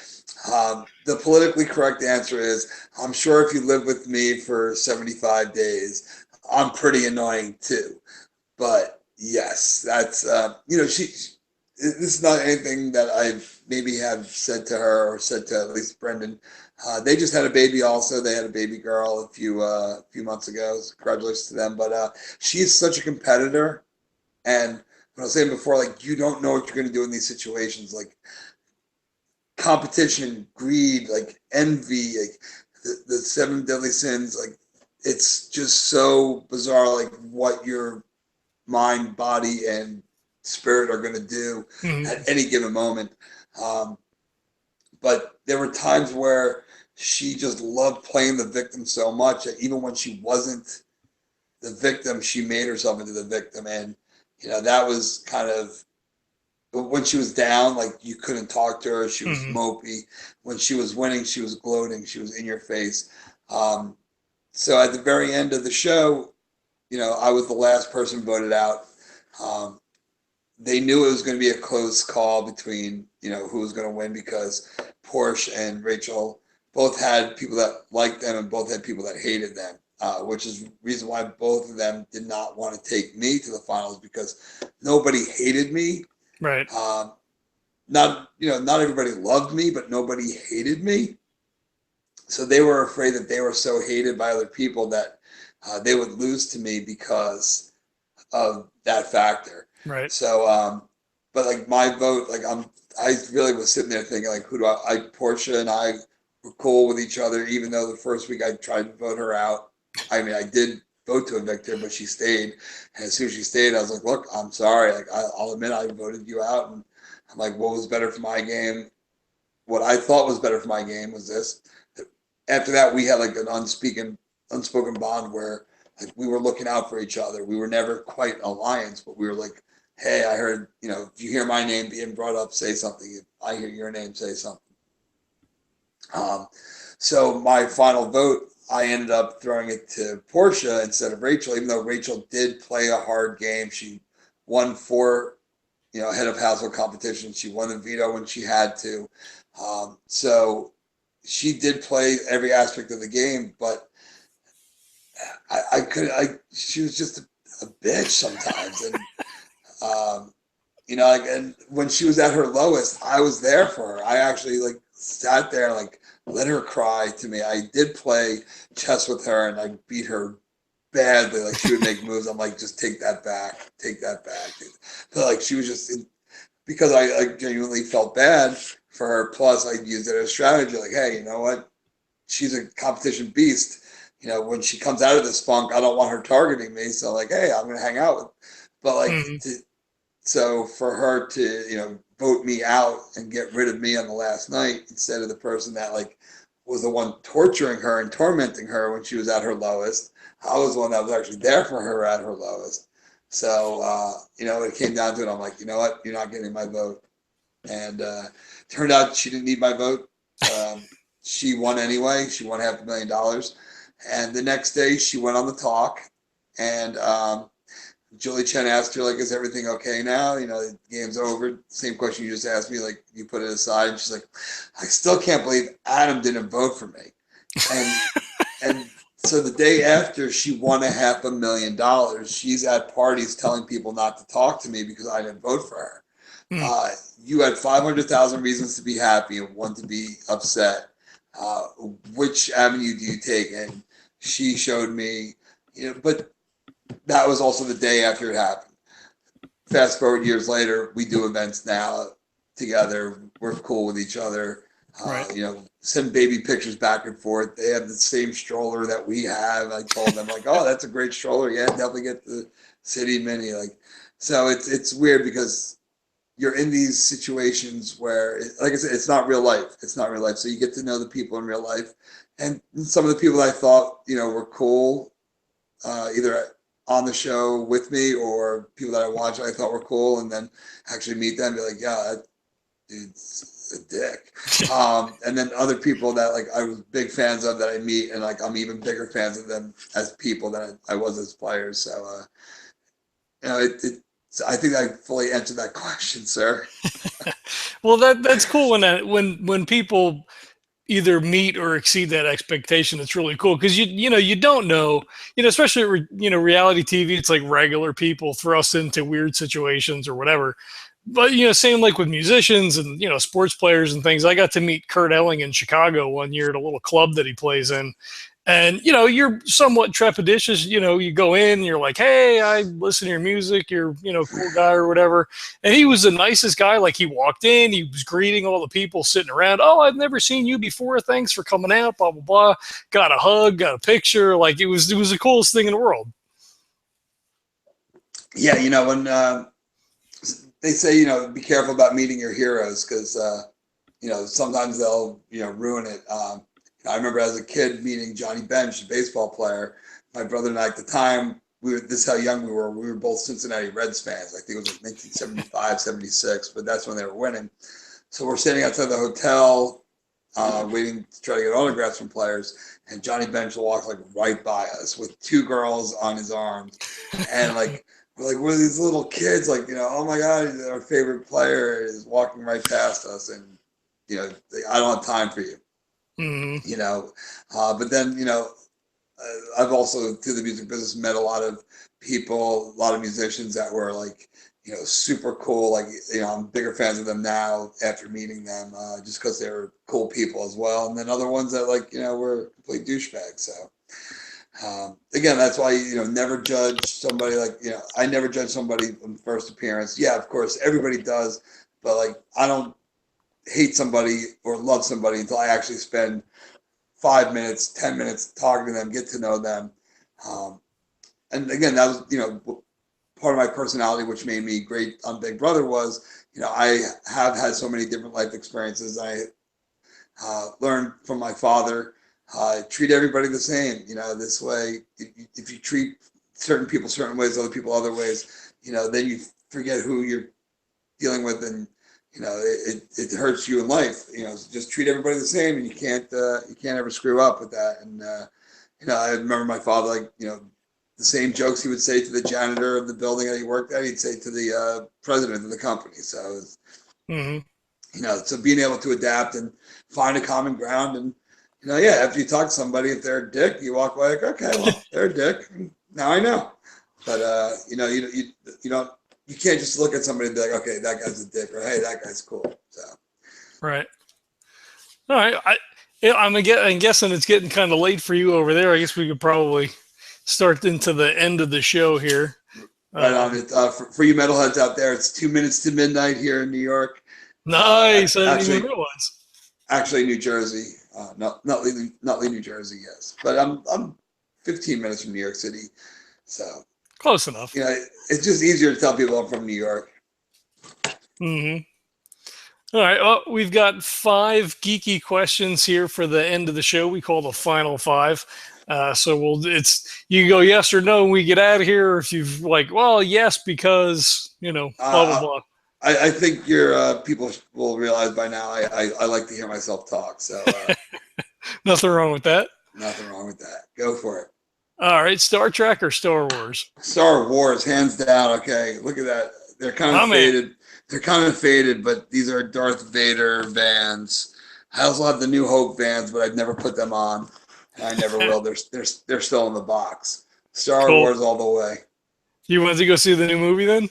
the politically correct answer is I'm sure if you live with me for 75 days, I'm pretty annoying too. But yes, that's she. This is not anything that I maybe have said to her or said to at least Brendan. They just had a baby. Also, they had a baby girl a few months ago. So congratulations to them. But she's such a competitor, and what I was saying before, like you don't know what you're going to do in these situations, like competition, greed, like envy, like the seven deadly sins. Like it's just so bizarre, like what your mind, body, and spirit are going to do Mhm. at any given moment. Um, but there were times where she just loved playing the victim so much that even when she wasn't the victim, she made herself into the victim. And, that was kind of when she was down, like you couldn't talk to her. She was Mhm. mopey. When she was winning, she was gloating. She was in your face. Um, so at the very end of the show, I was the last person voted out. Um, they knew it was going to be a close call between who was going to win because Porsche and Rachel both had people that liked them and both had people that hated them, which is the reason why both of them did not want to take me to the finals because nobody hated me. Right. Not everybody loved me, but nobody hated me. So they were afraid that they were so hated by other people that they would lose to me because of that factor. Right. So, but like my vote, like I really was sitting there thinking like, who do Portia and I were cool with each other, even though the first week I tried to vote her out. I mean, I did vote to evict her, but she stayed. And as soon as she stayed, I was like, look, I'm sorry. Like, I'll admit I voted you out. And I'm like, what was better for my game? What I thought was better for my game was this. After that, we had like an unspoken bond where like we were looking out for each other. We were never quite an alliance, but we were like, hey, I heard, if you hear my name being brought up, say something. If I hear your name, say something. Um, so my final vote, I ended up throwing it to Portia instead of Rachel, even though Rachel did play a hard game. She won four, head of household competition. She won the veto when she had to. So she did play every aspect of the game, but she was just a bitch sometimes. And like, and when she was at her lowest, I was there for her. I actually like sat there, like let her cry to me. I did play chess with her, and I beat her badly. Like she would make moves. I'm like, just take that back, take that back. So like she was just because I genuinely felt bad for her. Plus, I used it as a strategy. Like, hey, you know what? She's a competition beast. When she comes out of this funk, I don't want her targeting me. So like, hey, I'm gonna hang out with. But like, Mm-hmm. so for her to vote me out and get rid of me on the last night instead of the person that like was the one torturing her and tormenting her when she was at her lowest, I was the one that was actually there for her at her lowest. So it came down to it. I'm like, you know what, you're not getting my vote, and turned out she didn't need my vote. Um, she won anyway. She won $500,000, and the next day she went on the talk, and Julie Chen asked her, like, is everything okay now? The game's over. Same question you just asked me, like, you put it aside. And she's like, I still can't believe Adam didn't vote for me. And and so the day after she won $500,000, she's at parties telling people not to talk to me because I didn't vote for her. Mm. You had 500,000 reasons to be happy and one to be upset. Uh, which avenue do you take? And she showed me, but that was also the day after it happened. Fast forward years later, we do events now together. We're cool with each other. Right. Send baby pictures back and forth. They have the same stroller that we have. I told them like, oh, that's a great stroller. Yeah, definitely get the City Mini. Like, so it's weird because you're in these situations where, like I said, it's not real life. It's not real life. So you get to know the people in real life, and some of the people I thought were cool, either on the show with me or people that I watch I thought were cool, and then actually meet them and be like, yeah, that dude's a dick. And then other people that like I was big fans of that I meet, and like I'm even bigger fans of them as people than I was as players. So, I think I fully answered that question, sir. Well, that's cool when people either meet or exceed that expectation. It's really cool because you don't know, especially reality TV. It's like regular people thrust into weird situations or whatever. But same like with musicians and sports players and things. I got to meet Kurt Elling in Chicago one year at a little club that he plays in, and you're somewhat trepidatious. You go in and you're like, hey, I listen to your music, you're cool guy or whatever. And he was the nicest guy. Like, he walked in, he was greeting all the people sitting around. Oh, I've never seen you before, thanks for coming out, blah blah blah. Got a hug, got a picture. Like, it was the coolest thing in the world. Yeah, when they say be careful about meeting your heroes because sometimes they'll ruin it. I remember as a kid meeting Johnny Bench, a baseball player. My brother and I at the time, this is how young we were. We were both Cincinnati Reds fans. I think it was like 1975, 76, but that's when they were winning. So we're sitting outside the hotel, waiting to try to get autographs from players. And Johnny Bench walked like right by us with two girls on his arms. And like, we're these little kids, like, oh my God, our favorite player is walking right past us. And, I don't have time for you, Mm-hmm. but then, I've also through the music business met a lot of people, a lot of musicians that were like, super cool. Like, I'm bigger fans of them now after meeting them, just because they were cool people as well. And then other ones that like, were complete douchebags. So, again, that's why, never judge somebody. Like, I never judge somebody on first appearance. Yeah, of course, everybody does. But like, I don't hate somebody or love somebody until I actually spend 5 minutes, 10 minutes talking to them, get to know them. Um, and again, that was, part of my personality, which made me great on Big Brother was, I have had so many different life experiences. I learned from my father, treat everybody the same, this way. If you treat certain people certain ways, other people other ways, then you forget who you're dealing with, and it hurts you in life. Just treat everybody the same, and you can't ever screw up with that. And I remember my father, like, the same jokes he would say to the janitor of the building that he worked at, he'd say to the president of the company. So it was, Mm-hmm. so being able to adapt and find a common ground, and yeah, after you talk to somebody, if they're a dick, you walk away like, okay, well, they're a dick. Now I know. But you don't you can't just look at somebody and be like, okay, that guy's a dick, or hey, that guy's cool. So Right. All right. Yeah, I'm guessing it's getting kind of late for you over there. I guess we could probably start into the end of the show here. right on it. For you metalheads out there, it's 2 minutes to midnight here in New York. Nice. I didn't even Actually, realize. actually, New Jersey. Not Lee, New Jersey. Yes, but I'm 15 minutes from New York City. So Close enough. it's just easier to tell people I'm from New York. Hmm. All right. Well, we've got 5 geeky questions here for the end of the show. We call the final 5. So you go yes or no, and we get out of here. Or if you've like, well, yes, because blah blah blah. I think your people will realize by now I like to hear myself talk. So Nothing wrong with that. nothing wrong with that. Go for it. All right. Star Trek or Star Wars? Star Wars, hands down. Okay, look at that. They're kind of faded. They're kind of faded, but these are Darth Vader Vans. I also have the New Hope Vans, but I've never put them on. And I never will. They're still in the box. Star Wars all the way. You went to go see the new movie then?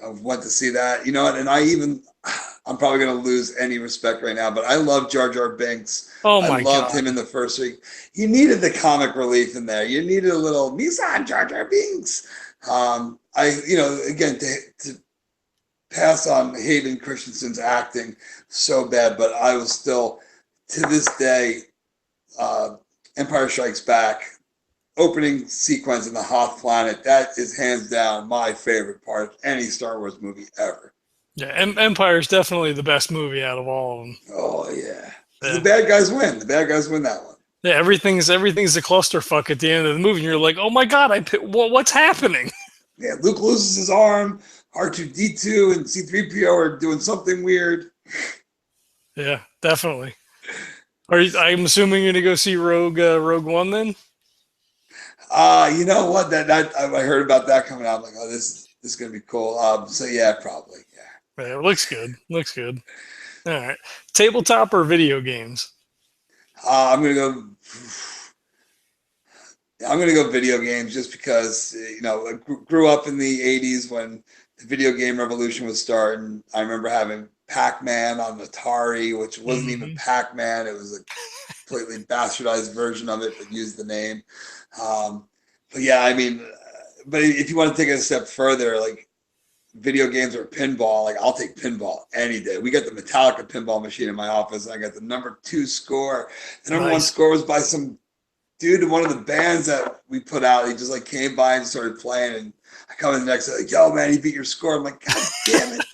I went to see that. You know what? And I'm probably going to lose any respect right now, but I love Jar Jar Binks. Oh my I loved God. him in the first week. You needed the comic relief in there. You needed a little Misan Jar Jar Binks. Again, to pass on Hayden Christensen's acting so bad, but I was still, to this day, Empire Strikes Back, opening sequence in the Hoth planet, that is hands down my favorite part of any Star Wars movie ever. Yeah, Empire is definitely the best movie out of all of them. Oh yeah. The bad guys win. The bad guys win that one. Yeah, everything's a clusterfuck at the end of the movie, and you're like, oh my God, what's happening? Yeah, Luke loses his arm. R2D2 and C3PO are doing something weird. Yeah, definitely. I'm assuming you're gonna go see Rogue One then. You know what? That I heard about that coming out. I'm like, oh, this is gonna be cool. So yeah, probably. Yeah, it looks good. Looks good. All right, tabletop or video games? I'm gonna go video games just because I grew up in the '80s when the video game revolution was starting. I remember having Pac-Man on Atari, which wasn't even Pac-Man. It was a completely bastardized version of it, but used the name. But yeah, I mean, but if you want to take it a step further, like video games or pinball, like I'll take pinball any day. We got the Metallica pinball machine in my office. I got the number 2 score. The number 1 score was by some dude in one of the bands that we put out. He just like came by and started playing, and I come in the next day like, yo man, he beat your score. I'm like, God damn it.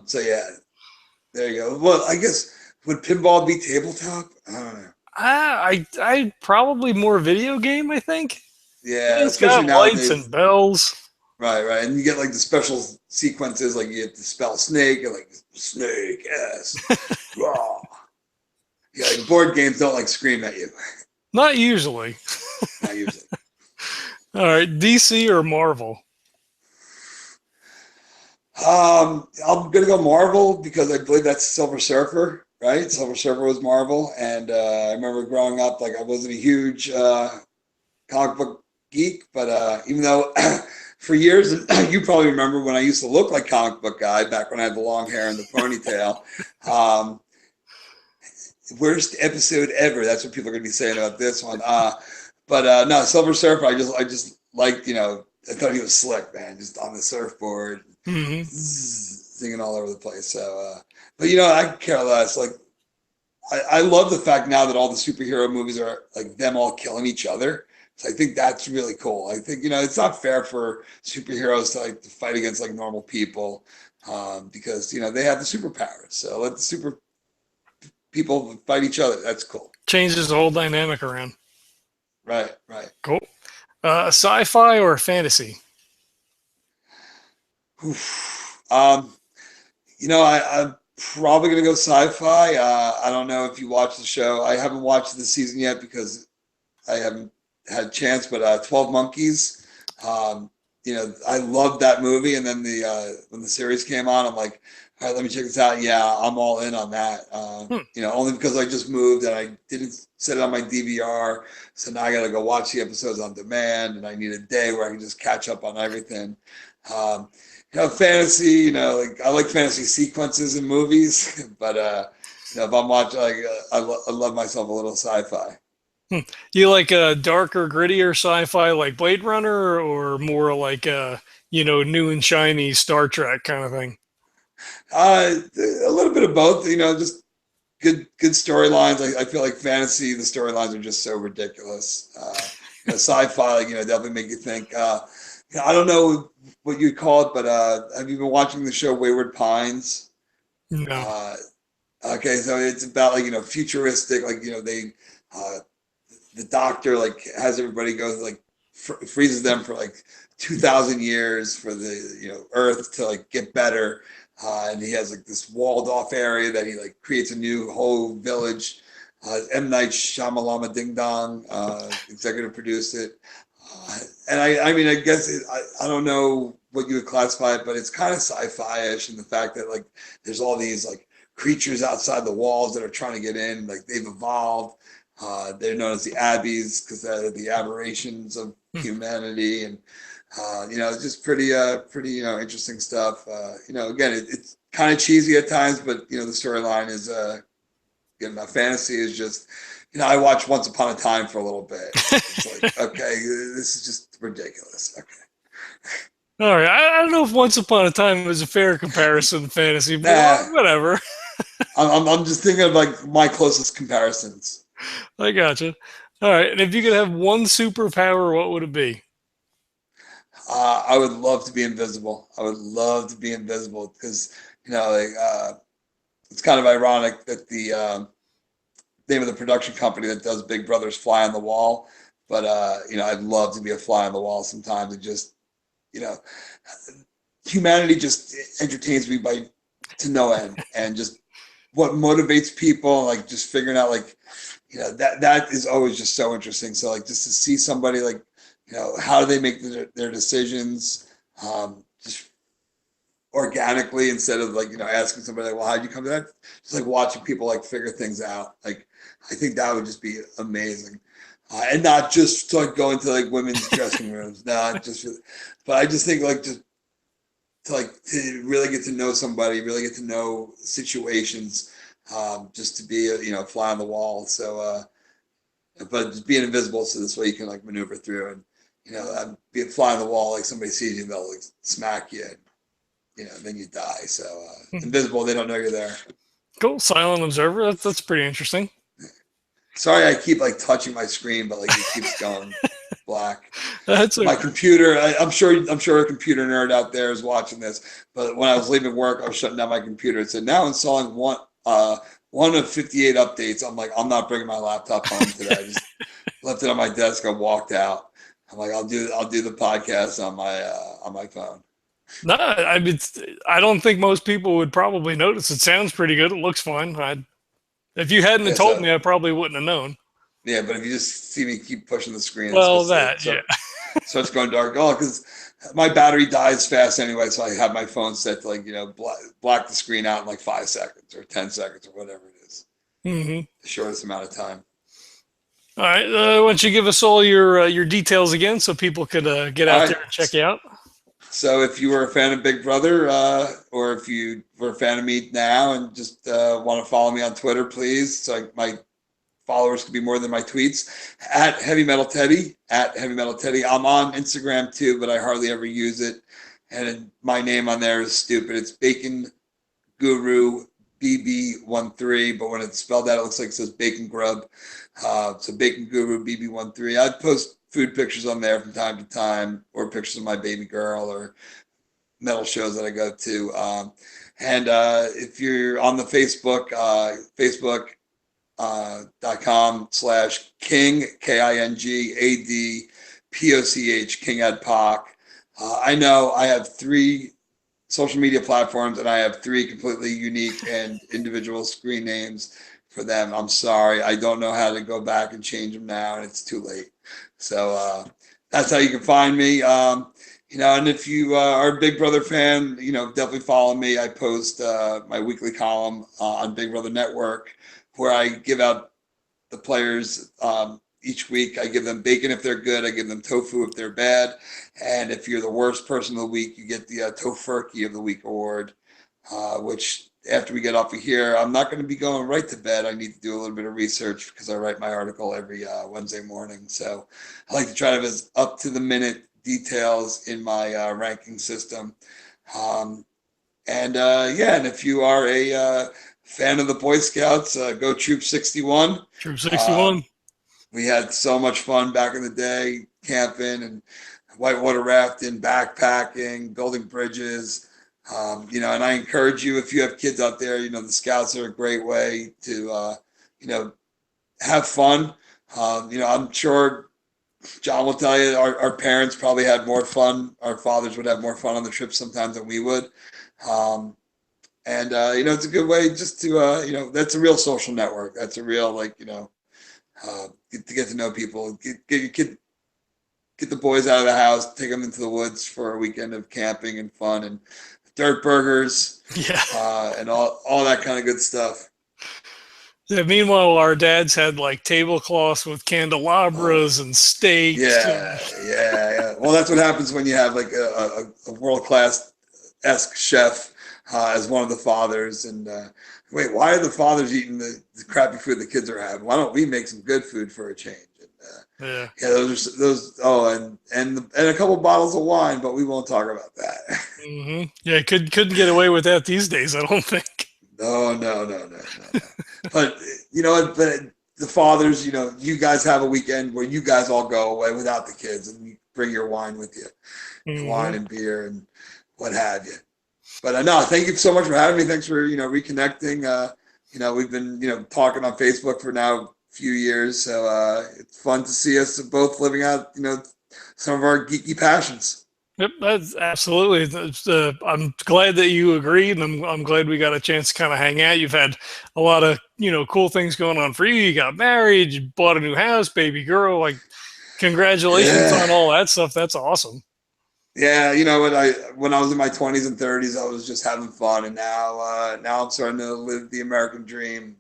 So yeah, there you go. Well, I guess would pinball be tabletop? I don't know. I probably more video game, I think. Yeah, it's got lights and bells. Right, and you get like the special sequences, like you have to spell snake, and like snake, yes, raw. Yeah, like board games don't like scream at you. Not usually. Not usually. All right, DC or Marvel? I'm gonna go Marvel because I believe that's Silver Surfer, right? Silver Surfer was Marvel, and I remember growing up, like I wasn't a huge comic book geek, but even though for years, and you probably remember when I used to look like comic book guy back when I had the long hair and the ponytail. Worst episode ever. That's what people are gonna be saying about this one. But no, Silver Surfer. I just liked, I thought he was slick, man, just on the surfboard, singing all over the place. So, but I care less. Like, I love the fact now that all the superhero movies are like them all killing each other. So I think that's really cool. I think it's not fair for superheroes to fight against like normal people because they have the superpowers. So let the super people fight each other. That's cool. Changes the whole dynamic around. Right. Cool. Sci-fi or fantasy? I'm probably gonna go sci-fi. I don't know if you watched the show. I haven't watched this season yet because I haven't had a chance. But 12 Monkeys, I loved that movie, and then when the series came on, I'm like, all right, let me check this out. Yeah, I'm all in on that. Hmm. Only because I just moved and I didn't set it on my DVR, so now I got to go watch the episodes on demand, and I need a day where I can just catch up on everything. Um, fantasy. Like I like fantasy sequences in movies, but if I'm watching, like I love myself a little sci-fi. Hmm. You like a darker, grittier sci-fi like Blade Runner, or more like new and shiny Star Trek kind of thing? A little bit of both. Just good storylines. I feel like fantasy, the storylines are just so ridiculous. Sci-fi, definitely make you think. I don't know what you'd call it, but have you been watching the show Wayward Pines? No. Uh, okay, so it's about like futuristic, like uh, the doctor like has everybody go like freezes them for like 2,000 years for the Earth to like get better, and he has like this walled off area that he like creates a new whole village. M Night Shyamalama Ding Dong executive produced it, and I mean I guess I don't know what you would classify it, but it's kind of sci-fi-ish in the fact that like there's all these like creatures outside the walls that are trying to get in, like they've evolved. They're known as the Abbeys because they're the aberrations of Hmm. humanity, and it's just pretty interesting stuff. Again, it's kind of cheesy at times, but the storyline is again, my fantasy is just I watched Once Upon a Time for a little bit. It's like okay, this is just ridiculous. Okay, All right. I don't know if Once Upon a Time was a fair comparison to fantasy, but nah, whatever. I'm just thinking of like my closest comparisons. I gotcha. All right. And if you could have one superpower, what would it be? I would love to be invisible. I would love to be invisible because like it's kind of ironic that the name of the production company that does Big Brother's Fly on the Wall, but I'd love to be a fly on the wall sometimes. And just you know, humanity just entertains me by to no end, and just what motivates people, like just figuring out like that is always just so interesting. So like just to see somebody like how do they make their decisions, just organically instead of like asking somebody like, well, how'd you come to that? Just like watching people like figure things out. Like I think that would just be amazing. And not just to like go into like women's dressing rooms, not just but I just think like just to really get to know somebody, really get to know situations, just to be a fly on the wall. So but just being invisible so this way you can like maneuver through, and be a fly on the wall, like somebody sees you, they'll like smack you, and then you die. So invisible, they don't know you're there. Cool. Silent observer. That's pretty interesting. Sorry, I keep like touching my screen, but like it keeps going black. That's My okay. computer, I'm sure a computer nerd out there is watching this. But when I was leaving work, I was shutting down my computer. It said now installing one of 58 updates. I'm like, I'm not bringing my laptop home today. I just left it on my desk. I walked out. I'm like, I'll do the podcast on my phone. No, I mean, I don't think most people would probably notice. It sounds pretty good. It looks fine. If you hadn't have Yeah, told so me, I probably wouldn't have known. yeah, but if you just see me keep pushing the screen, it's Well, because it that, yeah. starts going dark. Oh, because my battery dies fast anyway, so I have my phone set to like black the screen out in like 5 seconds or 10 seconds or whatever it is, Hmm. the shortest amount of time. All right. Why don't you give us all your details again so people could get All out right. there and check you out? So if you were a fan of Big Brother, or if you were a fan of me now and just want to follow me on Twitter, please. So my followers could be more than my tweets. At Heavy Metal Teddy, at Heavy Metal Teddy. I'm on Instagram too, but I hardly ever use it. And my name on there is stupid. It's Bacon Guru BB13, but when it's spelled out, it looks like it says Bacon Grub. So Bacon Guru BB13. I'd post food pictures on there from time to time, or pictures of my baby girl, or metal shows that I go to. And if you're on the Facebook.com/King, KingAdPoch, King Ed Poch. I know I have three social media platforms, and I have three completely unique and individual screen names for them. I'm sorry, I don't know how to go back and change them now, and it's too late. So that's how you can find me. And if you are a Big Brother fan, definitely follow me. I post my weekly column on Big Brother Network where I give out the players each week. I give them bacon if they're good. I give them tofu if they're bad. And if you're the worst person of the week, you get the Tofurkey of the Week award, which after we get off of here, I'm not going to be going right to bed. I need to do a little bit of research because I write my article every Wednesday morning. So I like to try to have as up to the minute details in my ranking system. And if you are a fan of the Boy Scouts, go Troop 61. Troop Uh, 61. we had so much fun back in the day, camping and whitewater rafting, backpacking, building bridges. And I encourage you, if you have kids out there, the Scouts are a great way to, have fun. I'm sure John will tell you our parents probably had more fun. Our fathers would have more fun on the trip sometimes than we would. Um, it's a good way just to, that's a real social network. That's a real, get to know people, get your kid, get the boys out of the house, take them into the woods for a weekend of camping and fun and dirt burgers, Yeah. and all that kind of good stuff. Yeah, meanwhile, our dads had like tablecloths with candelabras and steaks. Yeah. Well, that's what happens when you have like a world-class esque chef as one of the fathers. And wait, why are the fathers eating the crappy food the kids are having? Why don't we make some good food for a change? Yeah, those. Oh, and a couple bottles of wine, but we won't talk about that. Mm-hmm. Yeah, couldn't get away with that these days, I don't think. No. But you know what? But the fathers, you guys have a weekend where you guys all go away without the kids, and you bring your wine with you, wine and beer and what have you. But no, thank you so much for having me. Thanks for reconnecting. We've been talking on Facebook for now a few years, so it's fun to see us both living out some of our geeky passions. Yep, that's absolutely. I'm glad that you agreed, and I'm glad we got a chance to kind of hang out. You've had a lot of cool things going on for you. You got married, you bought a new house, baby girl. Like, congratulations on all that stuff. That's awesome. Yeah, when I was in my 20s and 30s, I was just having fun, and now I'm starting to live the American dream.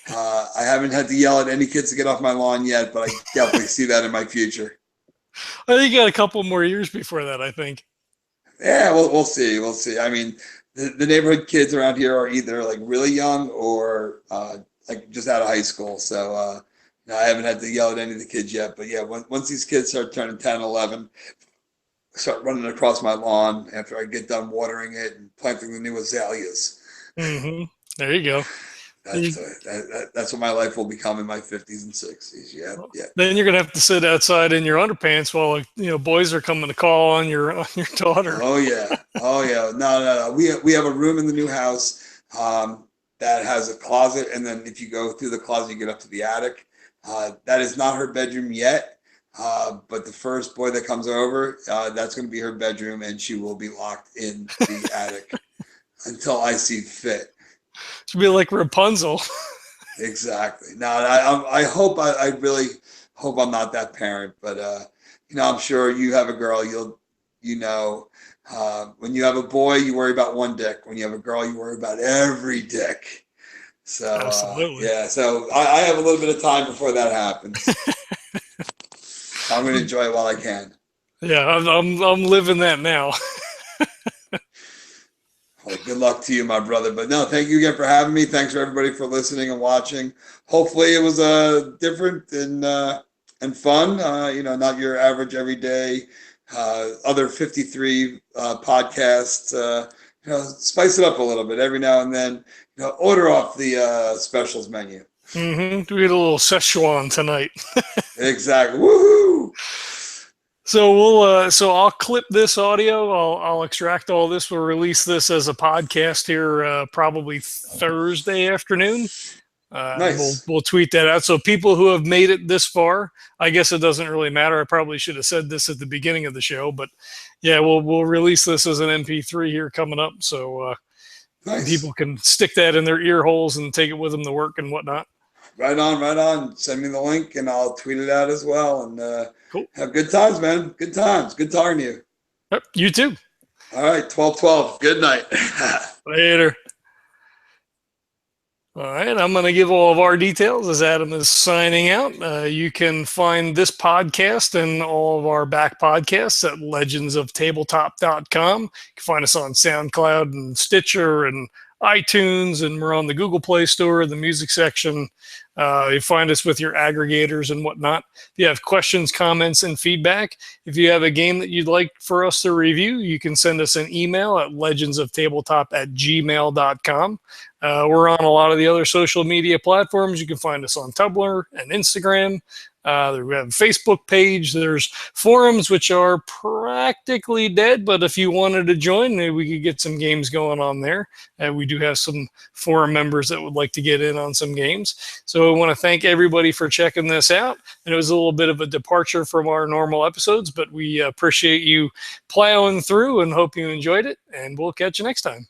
I haven't had to yell at any kids to get off my lawn yet, but I definitely see that in my future. I think you got a couple more years before that, I think. Yeah, we'll see. We'll see. I mean, the neighborhood kids around here are either like really young or like just out of high school. So I haven't had to yell at any of the kids yet. But yeah, once these kids start turning 10, 11, start running across my lawn after I get done watering it and planting the new azaleas. Mm-hmm. There you go. That's what my life will become in my 50s and 60s. Yeah. Then you're gonna have to sit outside in your underpants while boys are coming to call on your daughter. Oh yeah. No. We have a room in the new house that has a closet, and then if you go through the closet, you get up to the attic. That is not her bedroom yet, but the first boy that comes over, that's going to be her bedroom, and she will be locked in the attic until I see fit. Should be like Rapunzel. Exactly. No, I really hope I'm not that parent, but I'm sure you have a girl, when you have a boy, you worry about one dick. When you have a girl, you worry about every dick. So Absolutely. so I have a little bit of time before that happens. I'm going to enjoy it while I can. Yeah, I'm living that now. Well, good luck to you, my brother. But no, thank you again for having me. Thanks for everybody for listening and watching. Hopefully, it was different and fun. Not your average everyday other 53 podcasts. Spice it up a little bit every now and then. Order off the specials menu. Mm-hmm. We get a little Szechuan tonight. Exactly. Woohoo! So I'll clip this audio. I'll extract all this. We'll release this as a podcast here probably Thursday afternoon. Nice. We'll tweet that out. So people who have made it this far, I guess it doesn't really matter. I probably should have said this at the beginning of the show, but yeah, we'll release this as an MP3 here coming up. So nice. People can stick that in their ear holes and take it with them to work and whatnot. Right on. Send me the link and I'll tweet it out as well. And cool. Have good times, man. Good times. Good talking to you. Yep, you too. All right, 12-12. Good night. Later. All right, I'm going to give all of our details as Adam is signing out. You can find this podcast and all of our back podcasts at legendsoftabletop.com. You can find us on SoundCloud and Stitcher and iTunes, and we're on the Google Play Store, the music section. You find us with your aggregators and whatnot. If you have questions, comments, and feedback, if you have a game that you'd like for us to review, you can send us an email at legendsoftabletop@gmail.com. We're on a lot of the other social media platforms. You can find us on Tumblr and Instagram. We have a Facebook page. There's forums, which are practically dead, but if you wanted to join, maybe we could get some games going on there. We do have some forum members that would like to get in on some games. So I want to thank everybody for checking this out. And it was a little bit of a departure from our normal episodes, but we appreciate you plowing through and hope you enjoyed it. And we'll catch you next time.